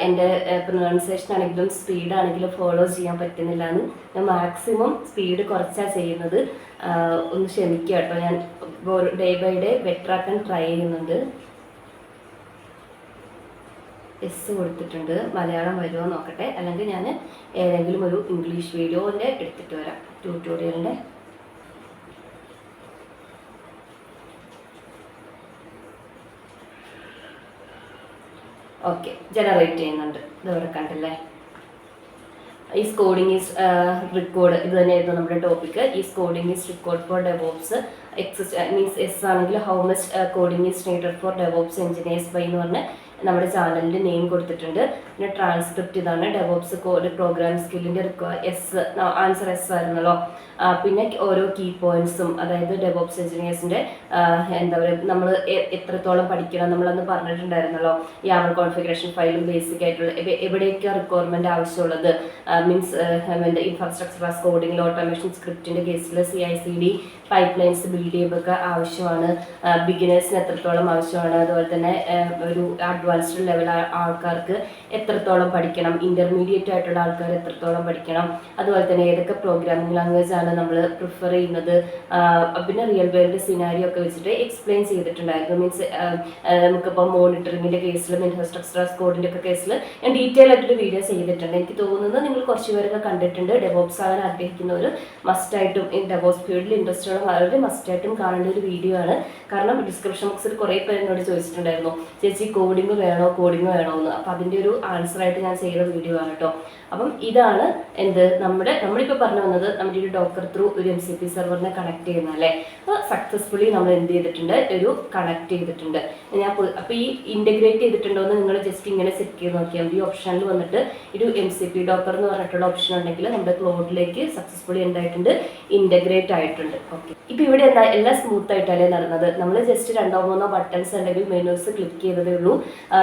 എൻ്റെ പ്രൊനൗൺസിയേഷൻ ആണെങ്കിലും സ്പീഡാണെങ്കിലും ഫോളോ ചെയ്യാൻ പറ്റുന്നില്ല എന്ന്. ഞാൻ മാക്സിമം സ്പീഡ് കുറച്ചാണ് ചെയ്യുന്നത്. ഒന്ന് ക്ഷമിക്കുക കേട്ടോ. ഞാൻ ഡേ ബൈ ഡേ ബെറ്റർ ആക്കാൻ ട്രൈ ചെയ്യുന്നുണ്ട്. എസ് കൊടുത്തിട്ടുണ്ട്. മലയാളം വരുമോ നോക്കട്ടെ, അല്ലെങ്കിൽ ഞാൻ ഏതെങ്കിലും ഒരു ഇംഗ്ലീഷ് വീഡിയോൻ്റെ എടുത്തിട്ട് വരാം, ട്യൂട്ടോറിയലിൻ്റെ. ഓക്കെ, ജനറേറ്റ് ചെയ്യുന്നുണ്ട്. ഇതവിടെ കണ്ടല്ലേ. ഈസ് കോഡിംഗ് ഈസ് റിക്കോർഡ്, ഇത് തന്നെയായിരുന്നു നമ്മുടെ ടോപ്പിക്ക്. Is coding is required for DevOps means yes ആണെങ്കിൽ how much coding is needed for DevOps engineers by എന്ന് പറഞ്ഞ് നമ്മുടെ ചാനലിൻ്റെ നെയിം കൊടുത്തിട്ടുണ്ട്. പിന്നെ ട്രാൻസ്ക്രിപ്റ്റ് ഇതാണ്. ഡെവോപ്സ് കോഡ് പ്രോഗ്രാം സ്കില്ലിൻ്റെ എസ് ആൻസർ എസ് ആയിരുന്നല്ലോ. പിന്നെ ഓരോ കീ പോയിന്റ്സും, അതായത് ഡെവോപ്സ് എഞ്ചിനീയേഴ്സിൻ്റെ എന്താ പറയുക, നമ്മൾ എത്രത്തോളം പഠിക്കണം നമ്മളന്ന് പറഞ്ഞിട്ടുണ്ടായിരുന്നല്ലോ. യാമൽ കോൺഫിഗറേഷൻ ഫയലും ബേസിക് ആയിട്ടുള്ള എവിടെയൊക്കെ റിക്വയർമെൻറ്റ് ആവശ്യമുള്ളത്, മീൻസ് ഇൻഫ്രാസ്ട്രക്ചർ ആസ് കോഡിങ്ങിൽ ഓട്ടോമേഷൻ സ്ക്രിപ്റ്റിൻ്റെ കേസിൽ CI/CD പൈപ്പ് ലൈൻസ് ബിൽഡ് ചെയ്യുമ്പോൾ ആവശ്യമാണ്. ബിഗിനേഴ്സിന് എത്രത്തോളം ആവശ്യമാണ്, അതുപോലെ തന്നെ ഒരു അഡ്വാൻസ്ഡ് ലെവൽ ആൾക്കാർക്ക് എത്രത്തോളം പഠിക്കണം, ഇൻ്റർമീഡിയറ്റ് ആയിട്ടുള്ള ആൾക്കാർ എത്രത്തോളം പഠിക്കണം, അതുപോലെ തന്നെ ഏതൊക്കെ പ്രോഗ്രാമിംഗ് ലാംഗ്വേജ് ആണ് നമ്മൾ പ്രിഫർ ചെയ്യുന്നത്, പിന്നെ റിയൽ വേൾഡ് സിനാരിയോ ഒക്കെ വെച്ചിട്ട് എക്സ്പ്ലെയിൻ ചെയ്തിട്ടുണ്ടായിരുന്നു. മീൻസ് നമുക്കിപ്പോൾ മോണിറ്ററിങ്ങിൻ്റെ കേസിലും ഇൻഫ്രാസ്ട്രക്ചർ കോഡിൻ്റെ ഒക്കെ കേസിൽ ഞാൻ ഡീറ്റെയിൽ ആയിട്ടൊരു വീഡിയോ ചെയ്തിട്ടുണ്ട്. എനിക്ക് തോന്നുന്നത് നിങ്ങൾ കുറച്ച് പേരൊക്കെ കണ്ടിട്ടുണ്ട്. ഡെവോപ്സ് ആകാൻ ആഗ്രഹിക്കുന്നവർ മസ്റ്റായിട്ടും ഈ ഡെവോപ്സ് ഫീൽഡിൽ ഇൻട്രസ്റ്റ് ഉള്ള വളരെ മസ്റ്റായിട്ടും കാണേണ്ട ഒരു വീഡിയോ ആണ്. കാരണം ഡിസ്ക്രിപ്ഷൻ ബോക്സിൽ കുറേ പേര് എന്നോട് ചോദിച്ചിട്ടുണ്ടായിരുന്നു, ചേച്ചി കോഡിങ് വേണോ എന്ന്. അപ്പോൾ അതിൻ്റെ ഒരു ആൻസറായിട്ട് ഞാൻ ചെയ്ത വീഡിയോ ആണ് കേട്ടോ. അപ്പം ഇതാണ് നമ്മളിപ്പോൾ പറഞ്ഞു വന്നത്, നമ്മുടെ ഒരു ഡോക്കർ ത്രൂ ഒരു MCP സെർവറിനെ കണക്ട് ചെയ്യുന്നതല്ലേ. അപ്പോൾ സക്സസ്ഫുള്ളി നമ്മൾ എന്ത് ചെയ്തിട്ടുണ്ട്, ഒരു കണക്ട് ചെയ്തിട്ടുണ്ട്. അപ്പോൾ ഈ ഇൻ്റഗ്രേറ്റ് ചെയ്തിട്ടുണ്ടോ എന്ന് നിങ്ങൾ ജസ്റ്റ് ഇങ്ങനെ ചെക്ക് ചെയ്ത് നോക്കിയാൽ മതി. ഈ ഓപ്ഷനിൽ വന്നിട്ട് ഒരു MCP ഡോക്കർ എന്ന് പറഞ്ഞിട്ടുള്ള ഓപ്ഷൻ ഉണ്ടെങ്കിൽ നമ്മുടെ ക്ലോഡിലേക്ക് സക്സസ്ഫുള്ളി എന്തായിട്ടുണ്ട്, ഇൻ്റഗ്രേറ്റ് ആയിട്ടുണ്ട്. ഓക്കെ, ഇപ്പോൾ ഇവിടെ എന്താ എല്ലാം സ്മൂത്ത് ആയിട്ടല്ലേ നടന്നത്. നമ്മൾ ജസ്റ്റ് 2-3 ബട്ടൺസ് അല്ലെങ്കിൽ മെനൂസ് ക്ലിക്ക് ചെയ്തതേ ഉള്ളൂ.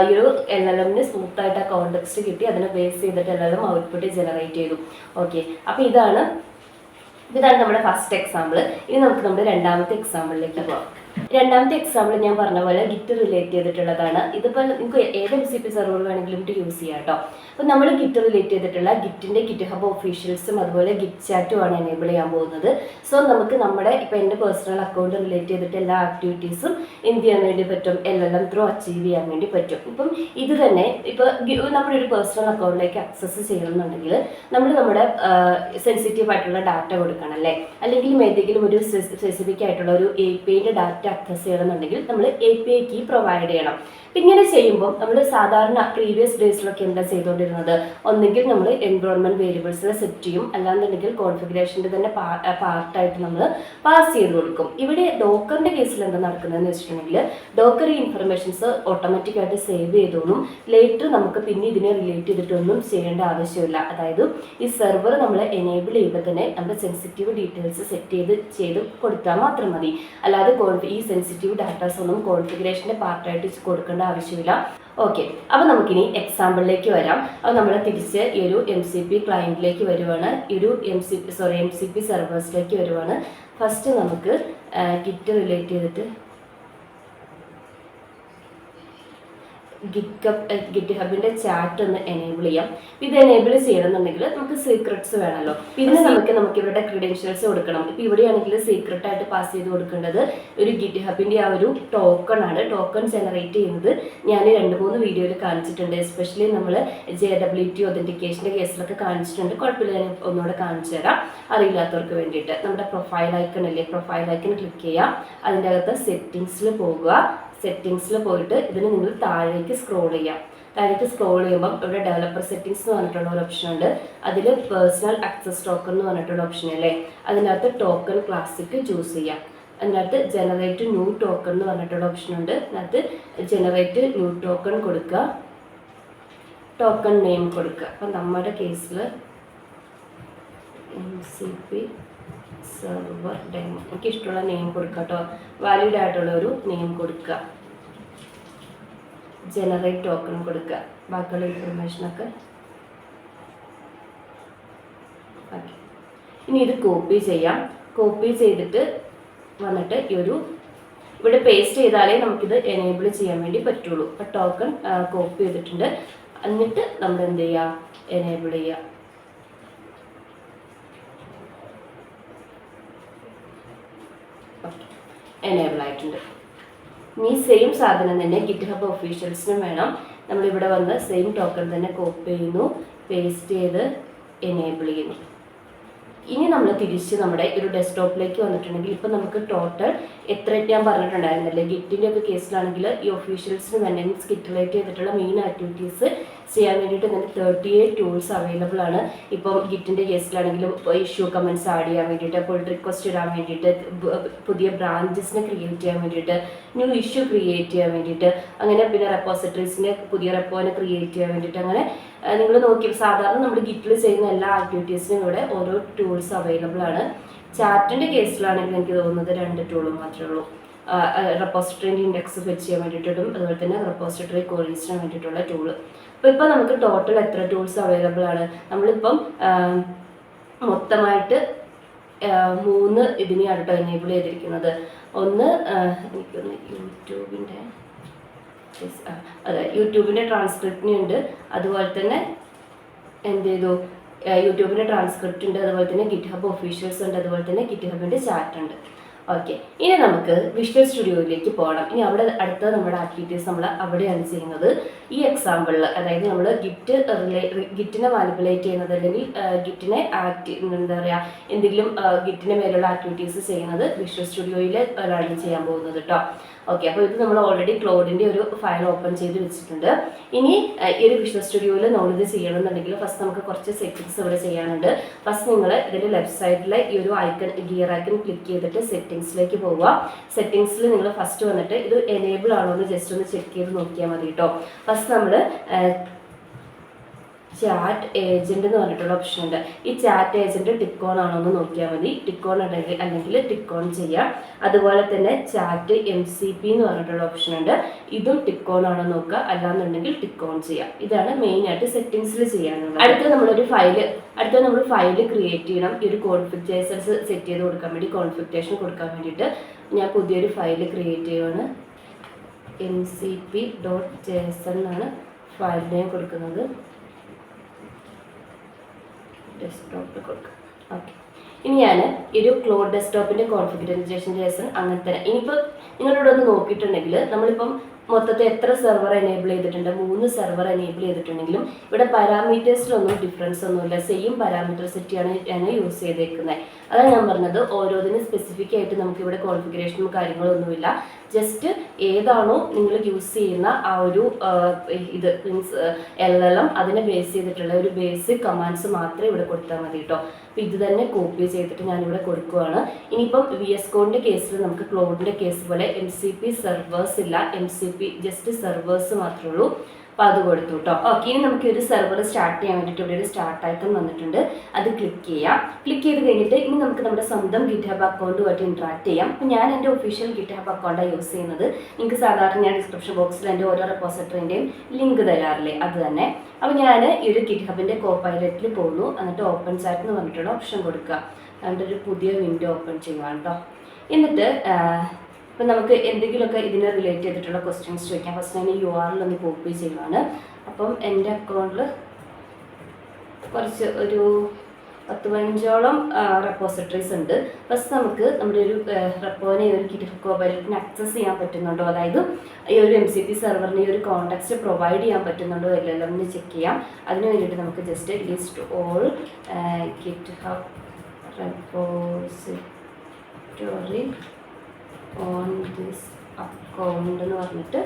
ഈ ഒരു LLMന് സ്മൂത്തായിട്ട് ആ കോണ്ടെക്സ്റ്റ് കിട്ടി, അതിനെ ബേസ് ചെയ്തിട്ട് LLM ഔട്ട്പുട്ട് ജനറേറ്റ് ചെയ്തു. ഓക്കെ, അപ്പോൾ ഇതാണ് ഇതാണ് നമ്മുടെ ഫസ്റ്റ് എക്സാമ്പിൾ. ഇനി നമുക്ക് നമ്മുടെ രണ്ടാമത്തെ എക്സാമ്പിളിലേക്ക് പോകാം. രണ്ടാമത്തെ എക്സാമ്പിൾ ഞാൻ പറഞ്ഞ പോലെ ഗിറ്റ് റിലേറ്റ് ചെയ്തിട്ടുള്ളതാണ്. ഇതിപ്പോൾ നിങ്ങൾക്ക് ഏത് MCP സെർവർ വേണമെങ്കിലും ഇത് യൂസ് ചെയ്യാം കേട്ടോ. അപ്പോൾ നമ്മൾ ഗിറ്റ് റിലേറ്റ് ചെയ്തിട്ടുള്ള ഗിറ്റിൻ്റെ ഗിറ്റ് ഹബ് ഒഫീഷ്യൽസും അതുപോലെ ഗിറ്റ് ചാറ്റും ആണ് എനേബിൾ ചെയ്യാൻ പോകുന്നത്. സോ നമുക്ക് നമ്മുടെ ഇപ്പോൾ എൻ്റെ പേഴ്സണൽ അക്കൗണ്ട് റിലേറ്റ് ചെയ്തിട്ട് എല്ലാ ആക്ടിവിറ്റീസും എന്ത് ചെയ്യാൻ വേണ്ടി പറ്റും, LLM ത്രൂ അച്ചീവ് ചെയ്യാൻ വേണ്ടി പറ്റും. ഇപ്പം ഇത് തന്നെ ഇപ്പോൾ നമ്മുടെ ഒരു പേഴ്സണൽ അക്കൗണ്ടിലേക്ക് ആക്സസ് ചെയ്യണമെന്നുണ്ടെങ്കിൽ നമ്മൾ നമ്മുടെ സെൻസിറ്റീവ് ആയിട്ടുള്ള ഡാറ്റ കൊടുക്കണം അല്ലേ, അല്ലെങ്കിൽ ഏതെങ്കിലും ഒരു സ്പെസിഫിക് ആയിട്ടുള്ള ഒരു APIയുടെ ഡാറ്റ ആക്സസ് ചെയ്യണമെന്നുണ്ടെങ്കിൽ നമ്മൾ API കീ പ്രൊവൈഡ് ചെയ്യണം. ഇങ്ങനെ ചെയ്യുമ്പോൾ നമ്മൾ സാധാരണ പ്രീവിയസ് ഡേയ്സിലൊക്കെ എന്താ ചെയ്തുകൊണ്ടിരുന്നത്, ഒന്നെങ്കിൽ നമ്മൾ എൻവയോൺമെന്റ് വേരിയബിൾസിനെ സെറ്റ് ചെയ്യും, അല്ലാന്നുണ്ടെങ്കിൽ കോൺഫിഗറേഷൻ്റെ തന്നെ പാർട്ടായിട്ട് നമ്മൾ പാസ് ചെയ്ത് കൊടുക്കും. ഇവിടെ ഡോക്കറിൻ്റെ കേസിൽ എന്താ നടക്കുന്നതെന്ന് വെച്ചിട്ടുണ്ടെങ്കിൽ ഡോക്കർ ഈ ഇൻഫർമേഷൻസ് ഓട്ടോമാറ്റിക്കായിട്ട് സേവ് ചെയ്തോളും. ലേറ്റർ നമുക്ക് പിന്നെ ഇതിനെ റിലേറ്റ് ചെയ്തിട്ടൊന്നും ചെയ്യേണ്ട ആവശ്യമില്ല. അതായത് ഈ സെർവർ നമ്മൾ എനേബിൾ ചെയ്യുമ്പോൾ തന്നെ നമ്മുടെ സെൻസിറ്റീവ് ഡീറ്റെയിൽസ് സെറ്റ് ചെയ്ത് കൊടുത്താൽ മാത്രം മതി. അല്ലാതെ ഈ സെൻസിറ്റീവ് ഡാറ്റാസ് ഒന്നും കോൺഫിഗറേഷൻ്റെ പാർട്ടായിട്ട് കൊടുക്കേണ്ട ആവശ്യമില്ല. ഓക്കെ, അപ്പോൾ നമുക്കിനി എക്സാമ്പിളിലേക്ക് വരാം. അപ്പോൾ നമ്മൾ തിരിച്ച് ഈ ഒരു MCP ക്ലയൻറ്റിലേക്ക് വരുവാണ്, ഈ ഒരു MCP സെർവേഴ്സിലേക്ക് വരുവാണ്. ഫസ്റ്റ് നമുക്ക് ഗിറ്റ് റിലേറ്റ് ചെയ്തിട്ട് ഗിറ്റ് ഹബിൻ്റെ ചാറ്റ് ഒന്ന് എനേബിൾ ചെയ്യാം. ഇത് എനേബിൾ ചെയ്യണമെന്നുണ്ടെങ്കിൽ നമുക്ക് സീക്രട്സ് വേണമല്ലോ. പിന്നെ നമുക്ക് ഇവരുടെ ക്രെഡൻഷ്യൽസ് കൊടുക്കണം. ഇപ്പോൾ ഇവിടെയാണെങ്കിൽ സീക്രട്ട് ആയിട്ട് പാസ് ചെയ്ത് കൊടുക്കേണ്ടത് ഒരു ഗിറ്റ് ഹബിൻ്റെ ആ ഒരു ടോക്കൺ ആണ്. ടോക്കൺ ജനറേറ്റ് ചെയ്യുന്നത് ഞാൻ 2-3 വീഡിയോയിൽ കാണിച്ചിട്ടുണ്ട്. എസ്പെഷ്യലി നമ്മൾ JWT ഒതൻറ്റിക്കേഷൻ്റെ കേസിലൊക്കെ കാണിച്ചിട്ടുണ്ട്. കുഴപ്പമില്ല, ഞാൻ ഒന്നുകൂടെ കാണിച്ചു തരാം അറിയില്ലാത്തവർക്ക് വേണ്ടിയിട്ട്. നമ്മുടെ പ്രൊഫൈൽ ഐക്കൺ അല്ലേ, പ്രൊഫൈൽ ഐക്കൺ ക്ലിക്ക് ചെയ്യാം. അതിൻ്റെ അകത്ത് സെറ്റിങ്സിൽ പോകുക. സെറ്റിങ്സിൽ പോയിട്ട് ഇതിന് നിങ്ങൾ താഴേക്ക് സ്ക്രോൾ ചെയ്യാം. താഴേക്ക് സ്ക്രോൾ ചെയ്യുമ്പം ഇവിടെ ഡെവലപ്പർ സെറ്റിങ്സ് എന്ന് പറഞ്ഞിട്ടുള്ള ഒരു ഓപ്ഷൻ ഉണ്ട്. അതിൽ പേഴ്സണൽ ആക്സസ് ടോക്കൺ എന്ന് പറഞ്ഞിട്ടുള്ള ഓപ്ഷൻ അല്ലേ, അതിനകത്ത് ടോക്കൺ ക്ലാസിക് ചൂസ് ചെയ്യാം. അതിനകത്ത് ജനറേറ്റ് ന്യൂ ടോക്കൺ എന്ന് പറഞ്ഞിട്ടുള്ള ഓപ്ഷൻ ഉണ്ട്. അതിനകത്ത് ജനറേറ്റ് ന്യൂ ടോക്കൺ കൊടുക്കുക, ടോക്കൺ നെയിം കൊടുക്കുക. അപ്പം നമ്മുടെ കേസിൽ MCP സെർവർ ഡെമോ, എനിക്ക് ഇഷ്ടമുള്ള നെയിം കൊടുക്കുക കേട്ടോ, വാലിഡ് ആയിട്ടുള്ള ഒരു നെയിം കൊടുക്കുക, ജനറേറ്റ് ടോക്കൺ കൊടുക്കുക, ബാക്കിയുള്ള ഇൻഫർമേഷനൊക്കെ ഓക്കെ. ഇനി ഇത് കോപ്പി ചെയ്യാം. കോപ്പി ചെയ്തിട്ട് വന്നിട്ട് ഇവിടെ പേസ്റ്റ് ചെയ്താലേ നമുക്കിത് എനേബിൾ ചെയ്യാൻ വേണ്ടി പറ്റുള്ളൂ. അപ്പോൾ ടോക്കൺ കോപ്പി ചെയ്തിട്ടുണ്ട്. എന്നിട്ട് നമ്മൾ എന്ത് ചെയ്യുക, എനേബിൾ ചെയ്യുക. എനേബിൾ ആയിട്ടുണ്ട്. ഇനി സെയിം സാധനം തന്നെ ഗിറ്റ് ഹബ് ഒഫീഷ്യൽസിനും വേണം. നമ്മളിവിടെ വന്ന് സെയിം ടോക്കൺ തന്നെ കോപ്പി ചെയ്യുന്നു, പേസ്റ്റ് ചെയ്ത് എനേബിൾ ചെയ്യുന്നു. ഇനി നമ്മൾ തിരിച്ച് നമ്മുടെ ഒരു ഡെസ്ക്ടോപ്പിലേക്ക് വന്നിട്ടുണ്ടെങ്കിൽ ഇപ്പം നമുക്ക് ടോട്ടൽ എത്ര ഞാൻ പറഞ്ഞിട്ടുണ്ടായിരുന്നല്ലേ, ഗിറ്റിൻ്റെ ഒക്കെ കേസിലാണെങ്കിൽ ഈ ഒഫീഷ്യൽസിന് തന്നെ ഗിറ്റ് റിലേറ്റ് ചെയ്തിട്ടുള്ള മെയിൻ ആക്ടിവിറ്റീസ് ചെയ്യാൻ വേണ്ടിയിട്ട് തന്നെ 38 ടൂൾസ് അവൈലബിൾ ആണ്. ഇപ്പം ഗിറ്റിൻ്റെ കേസിലാണെങ്കിലും ഇഷ്യൂ കമൻറ്റ്സ് ആഡ് ചെയ്യാൻ വേണ്ടിയിട്ട്, പുൾ റിക്വസ്റ്റ് ഇടാൻ വേണ്ടിയിട്ട്, പുതിയ ബ്രാഞ്ചസിനെ ക്രിയേറ്റ് ചെയ്യാൻ വേണ്ടിയിട്ട്, ന്യൂ ഇഷ്യൂ ക്രിയേറ്റ് ചെയ്യാൻ വേണ്ടിയിട്ട്, അങ്ങനെ പിന്നെ റെപ്പോസിറ്ററീസിനെ പുതിയ റെപ്പോനെ ക്രിയേറ്റ് ചെയ്യാൻ വേണ്ടിയിട്ട്, അങ്ങനെ നിങ്ങൾ നോക്കി സാധാരണ നമ്മൾ ഗിറ്റിൽ ചെയ്യുന്ന എല്ലാ ആക്ടിവിറ്റീസിനും ഇവിടെ ഓരോ ടൂൾസ് അവൈലബിൾ ആണ്. ചാറ്റിൻ്റെ കേസിലാണെങ്കിൽ എനിക്ക് തോന്നുന്നത് 2 ടൂളും മാത്രമേ ഉള്ളൂ. റെപ്പോസിറ്ററിൻ്റെ ഇൻഡെക്സ് ഫെച്ച് ചെയ്യാൻ വേണ്ടിയിട്ടും അതുപോലെ തന്നെ റെപ്പോസിറ്ററി ക്വയറീസിന് വേണ്ടിയിട്ടുള്ള ടൂള്. അപ്പോൾ ഇപ്പോൾ നമുക്ക് ടോട്ടൽ എത്ര ടൂൾസ് അവൈലബിൾ ആണ്? നമ്മളിപ്പം മൊത്തമായിട്ട് 3 ഇതിനെയാണ് കേട്ടോ എനേബിൾ ചെയ്തിരിക്കുന്നത്. ഒന്ന് എനിക്കൊന്ന് യൂട്യൂബിൻ്റെ ട്രാൻസ്ക്രിപ്റ്റിനുണ്ട്, അതുപോലെ തന്നെ എന്ത് ചെയ്തു യൂട്യൂബിൻ്റെ ട്രാൻസ്ക്രിപ്റ്റ് ഉണ്ട്, അതുപോലെ തന്നെ ഗിറ്റ് ഹബ് ഒഫീഷ്യൽസ് ഉണ്ട്, അതുപോലെ തന്നെ ഗിറ്റ് ഹബിൻ്റെ ചാറ്റ് ഉണ്ട്. ഓക്കെ, ഇനി നമുക്ക് വിഷ്വൽ സ്റ്റുഡിയോയിലേക്ക് പോകണം. ഇനി അടുത്ത നമ്മുടെ ആക്ടിവിറ്റീസ് നമ്മൾ അവിടെയാണ് ചെയ്യുന്നത്. ഈ എക്സാമ്പിളിൽ അതായത് നമ്മൾ ഗിറ്റിനെ മാനിപ്പുലേറ്റ് ചെയ്യുന്നത് അല്ലെങ്കിൽ ഗിറ്റിനെ എന്താ പറയുക എന്തെങ്കിലും ഗിറ്റിന് മേലുള്ള ആക്ടിവിറ്റീസ് ചെയ്യുന്നത് വിഷ്വൽ സ്റ്റുഡിയോയിലാണ് ചെയ്യാൻ പോകുന്നത് കേട്ടോ. ഓക്കെ, അപ്പോൾ ഇത് നമ്മൾ ഓൾറെഡി ക്ലൗഡിൻ്റെ ഒരു ഫയൽ ഓപ്പൺ ചെയ്ത് വെച്ചിട്ടുണ്ട്. ഇനി ഈ ഒരു വിഷ്വൽ സ്റ്റുഡിയോയിൽ നമ്മളിത് ചെയ്യണമെന്നുണ്ടെങ്കിൽ ഫസ്റ്റ് നമുക്ക് കുറച്ച് സെറ്റിങ്സ് ഇവിടെ ചെയ്യാനുണ്ട്. ഫസ്റ്റ് നിങ്ങൾ ഇതിൻ്റെ ലെഫ്റ്റ് സൈഡിലെ ഈ ഒരു ഗിയർ ഐക്കൺ ക്ലിക്ക് ചെയ്തിട്ട് സെറ്റിങ്സിലേക്ക് പോവുക. സെറ്റിങ്സിൽ നിങ്ങൾ ഫസ്റ്റ് വന്നിട്ട് ഇത് എനേബിൾ ആണോ എന്ന് ജസ്റ്റ് ഒന്ന് ചെക്ക് ചെയ്ത് നോക്കിയാൽ മതി കേട്ടോ. ഫസ്റ്റ് നമ്മൾ ചാറ്റ് ഏജന്റ് എന്ന് പറഞ്ഞിട്ടുള്ള ഓപ്ഷൻ ഉണ്ട്. ഈ ചാറ്റ് ഏജന്റ് ടിക്ക് ഓൺ ആണോ എന്ന് നോക്കിയാൽ മതി. ടിക്ക് ഓൺ അല്ലെങ്കിൽ ടിക്ക് ഓൺ ചെയ്യാം. അതുപോലെ തന്നെ ചാറ്റ് MCP എന്ന് പറഞ്ഞിട്ടുള്ള ഓപ്ഷൻ ഉണ്ട്. ഇതും ടിക്ക് ഓൺ ആണോ നോക്കുക, അല്ലാന്നുണ്ടെങ്കിൽ ടിക്ക് ഓൺ ചെയ്യാം. ഇതാണ് മെയിൻ ആയിട്ട് സെറ്റിംഗ്സിൽ ചെയ്യാനുള്ളത്. അടുത്ത നമ്മൾ ഫയൽ ക്രിയേറ്റ് ചെയ്യണം. ഈ ഒരു കോൺഫിഗറേഷൻസ് സെറ്റ് ചെയ്ത് കൊടുക്കാൻ വേണ്ടി, കോൺഫിഗറേഷൻ കൊടുക്കാൻ വേണ്ടിയിട്ട് ഞാൻ പുതിയൊരു ഫയൽ ക്രിയേറ്റ് ചെയ്യുകയാണ്. mcp.json എന്നാണ് ഫയൽ നെയിം കൊടുക്കുന്നത്. ഡെസ്ക്ടോപ്പിൽ കൊടുക്കുക. ഓക്കെ, ഇനി ഞാൻ ഒരു ക്ലോഡ് ഡെസ്ക്ടോപ്പിൻ്റെ കോൺഫിഗറേഷൻ JSON അങ്ങനെ തന്നെ. ഇനിയിപ്പോൾ നിങ്ങളിവിടെ ഒന്ന് നോക്കിയിട്ടുണ്ടെങ്കിൽ നമ്മളിപ്പം മൊത്തത്തിൽ എത്ര സെർവർ എനേബിൾ ചെയ്തിട്ടുണ്ട്, 3 സെർവർ എനേബിൾ ചെയ്തിട്ടുണ്ടെങ്കിലും ഇവിടെ പാരാമീറ്റേഴ്സിലൊന്നും ഡിഫറൻസ് ഒന്നുമില്ല. സെയിം പാരാമീറ്റർ സെറ്റാണ് ഞാൻ യൂസ് ചെയ്തേക്കുന്നത്. അതാണ് ഞാൻ പറഞ്ഞത്, ഓരോന്നിനും സ്പെസിഫിക് ആയിട്ട് നമുക്ക് ഇവിടെ കോൺഫിഗറേഷനും കാര്യങ്ങളൊന്നുമില്ല. ജസ്റ്റ് ഏതാണോ നിങ്ങൾ യൂസ് ചെയ്യുന്ന ആ ഒരു ഇത് മീൻസ് LLM അതിനെ ബേസ് ചെയ്തിട്ടുള്ള ഒരു ബേസിക് കമാൻഡ്സ് മാത്രമേ ഇവിടെ കൊടുത്താൽ മതി കേട്ടോ. അപ്പോൾ ഇത് തന്നെ കോപ്പി ചെയ്തിട്ട് ഞാനിവിടെ കൊടുക്കുകയാണ്. ഇനിയിപ്പം VS Codeൻ്റെ കേസിൽ നമുക്ക് ക്ലൗഡിൻ്റെ കേസ് പോലെ MCP സെർവേഴ്സ് ഇല്ല, MCP ജസ്റ്റ് സെർവേഴ്സ് മാത്രമേ ഉള്ളൂ. അപ്പോൾ അത് കൊടുത്തു കേട്ടോ. ഓക്കെ, ഇനി നമുക്ക് ഒരു സെർവർ സ്റ്റാർട്ട് ചെയ്യാൻ വേണ്ടിയിട്ട് ഇവിടെ ഒരു സ്റ്റാർട്ട് ഐക്കൺ വന്നിട്ടുണ്ട്. അത് ക്ലിക്ക് ചെയ്യാം. ക്ലിക്ക് ചെയ്ത് കഴിഞ്ഞിട്ട് ഇനി നമുക്ക് നമ്മുടെ സ്വന്തം GitHub അക്കൗണ്ടുമായിട്ട് ഇൻട്രാക്ട് ചെയ്യാം. അപ്പോൾ ഞാൻ എൻ്റെ ഒഫീഷ്യൽ GitHub അക്കൗണ്ടാണ് യൂസ് ചെയ്യുന്നത്. നിങ്ങൾക്ക് സാധാരണ ഞാൻ ഡിസ്ക്രിപ്ഷൻ ബോക്സിൽ എൻ്റെ ഓരോ റെപ്പോസിറ്ററിൻ്റെയും ലിങ്ക് തരാറില്ലേ, അത് തന്നെ. അപ്പോൾ ഞാൻ ഈ ഒരു GitHubൻ്റെ കോപ്പൈലറ്റിൽ പോകുന്നു. എന്നിട്ട് ഓപ്പൺ ചാറ്റ് എന്ന് പറഞ്ഞിട്ടുള്ള ഓപ്ഷൻ കൊടുക്കുക. എന്നിട്ട് ഒരു പുതിയ വിൻഡോ ഓപ്പൺ ചെയ്യുക കേട്ടോ. എന്നിട്ട് ഇപ്പം നമുക്ക് എന്തെങ്കിലുമൊക്കെ ഇതിനെ റിലേറ്റ് ചെയ്തിട്ടുള്ള ക്വസ്റ്റ്യൻസ് ചോദിക്കാം. ഫസ്റ്റ് ഞാൻ URL ഒന്ന് കോപ്പി ചെയ്യുവാണ്. അപ്പം എൻ്റെ അക്കൗണ്ടിൽ കുറച്ച് ഒരു 10-15ഓളം റെപ്പോസിറ്ററീസ് ഉണ്ട്. ഫസ്റ്റ് നമുക്ക് നമ്മുടെ ഒരു റെപ്പോനെ ഒരു GitHub കോപ്പൈലറ്റിന് ആക്സസ് ചെയ്യാൻ പറ്റുന്നുണ്ടോ, അതായത് ഈ ഒരു MCP സെർവറിന് ഈ ഒരു കോൺടാക്സ്റ്റ് പ്രൊവൈഡ് ചെയ്യാൻ പറ്റുന്നുണ്ടോ ഇല്ലല്ലോ എന്ന് ചെക്ക് ചെയ്യാം. അതിന് വേണ്ടിയിട്ട് നമുക്ക് just list all GitHub repository on this account എന്ന് പറഞ്ഞിട്ട്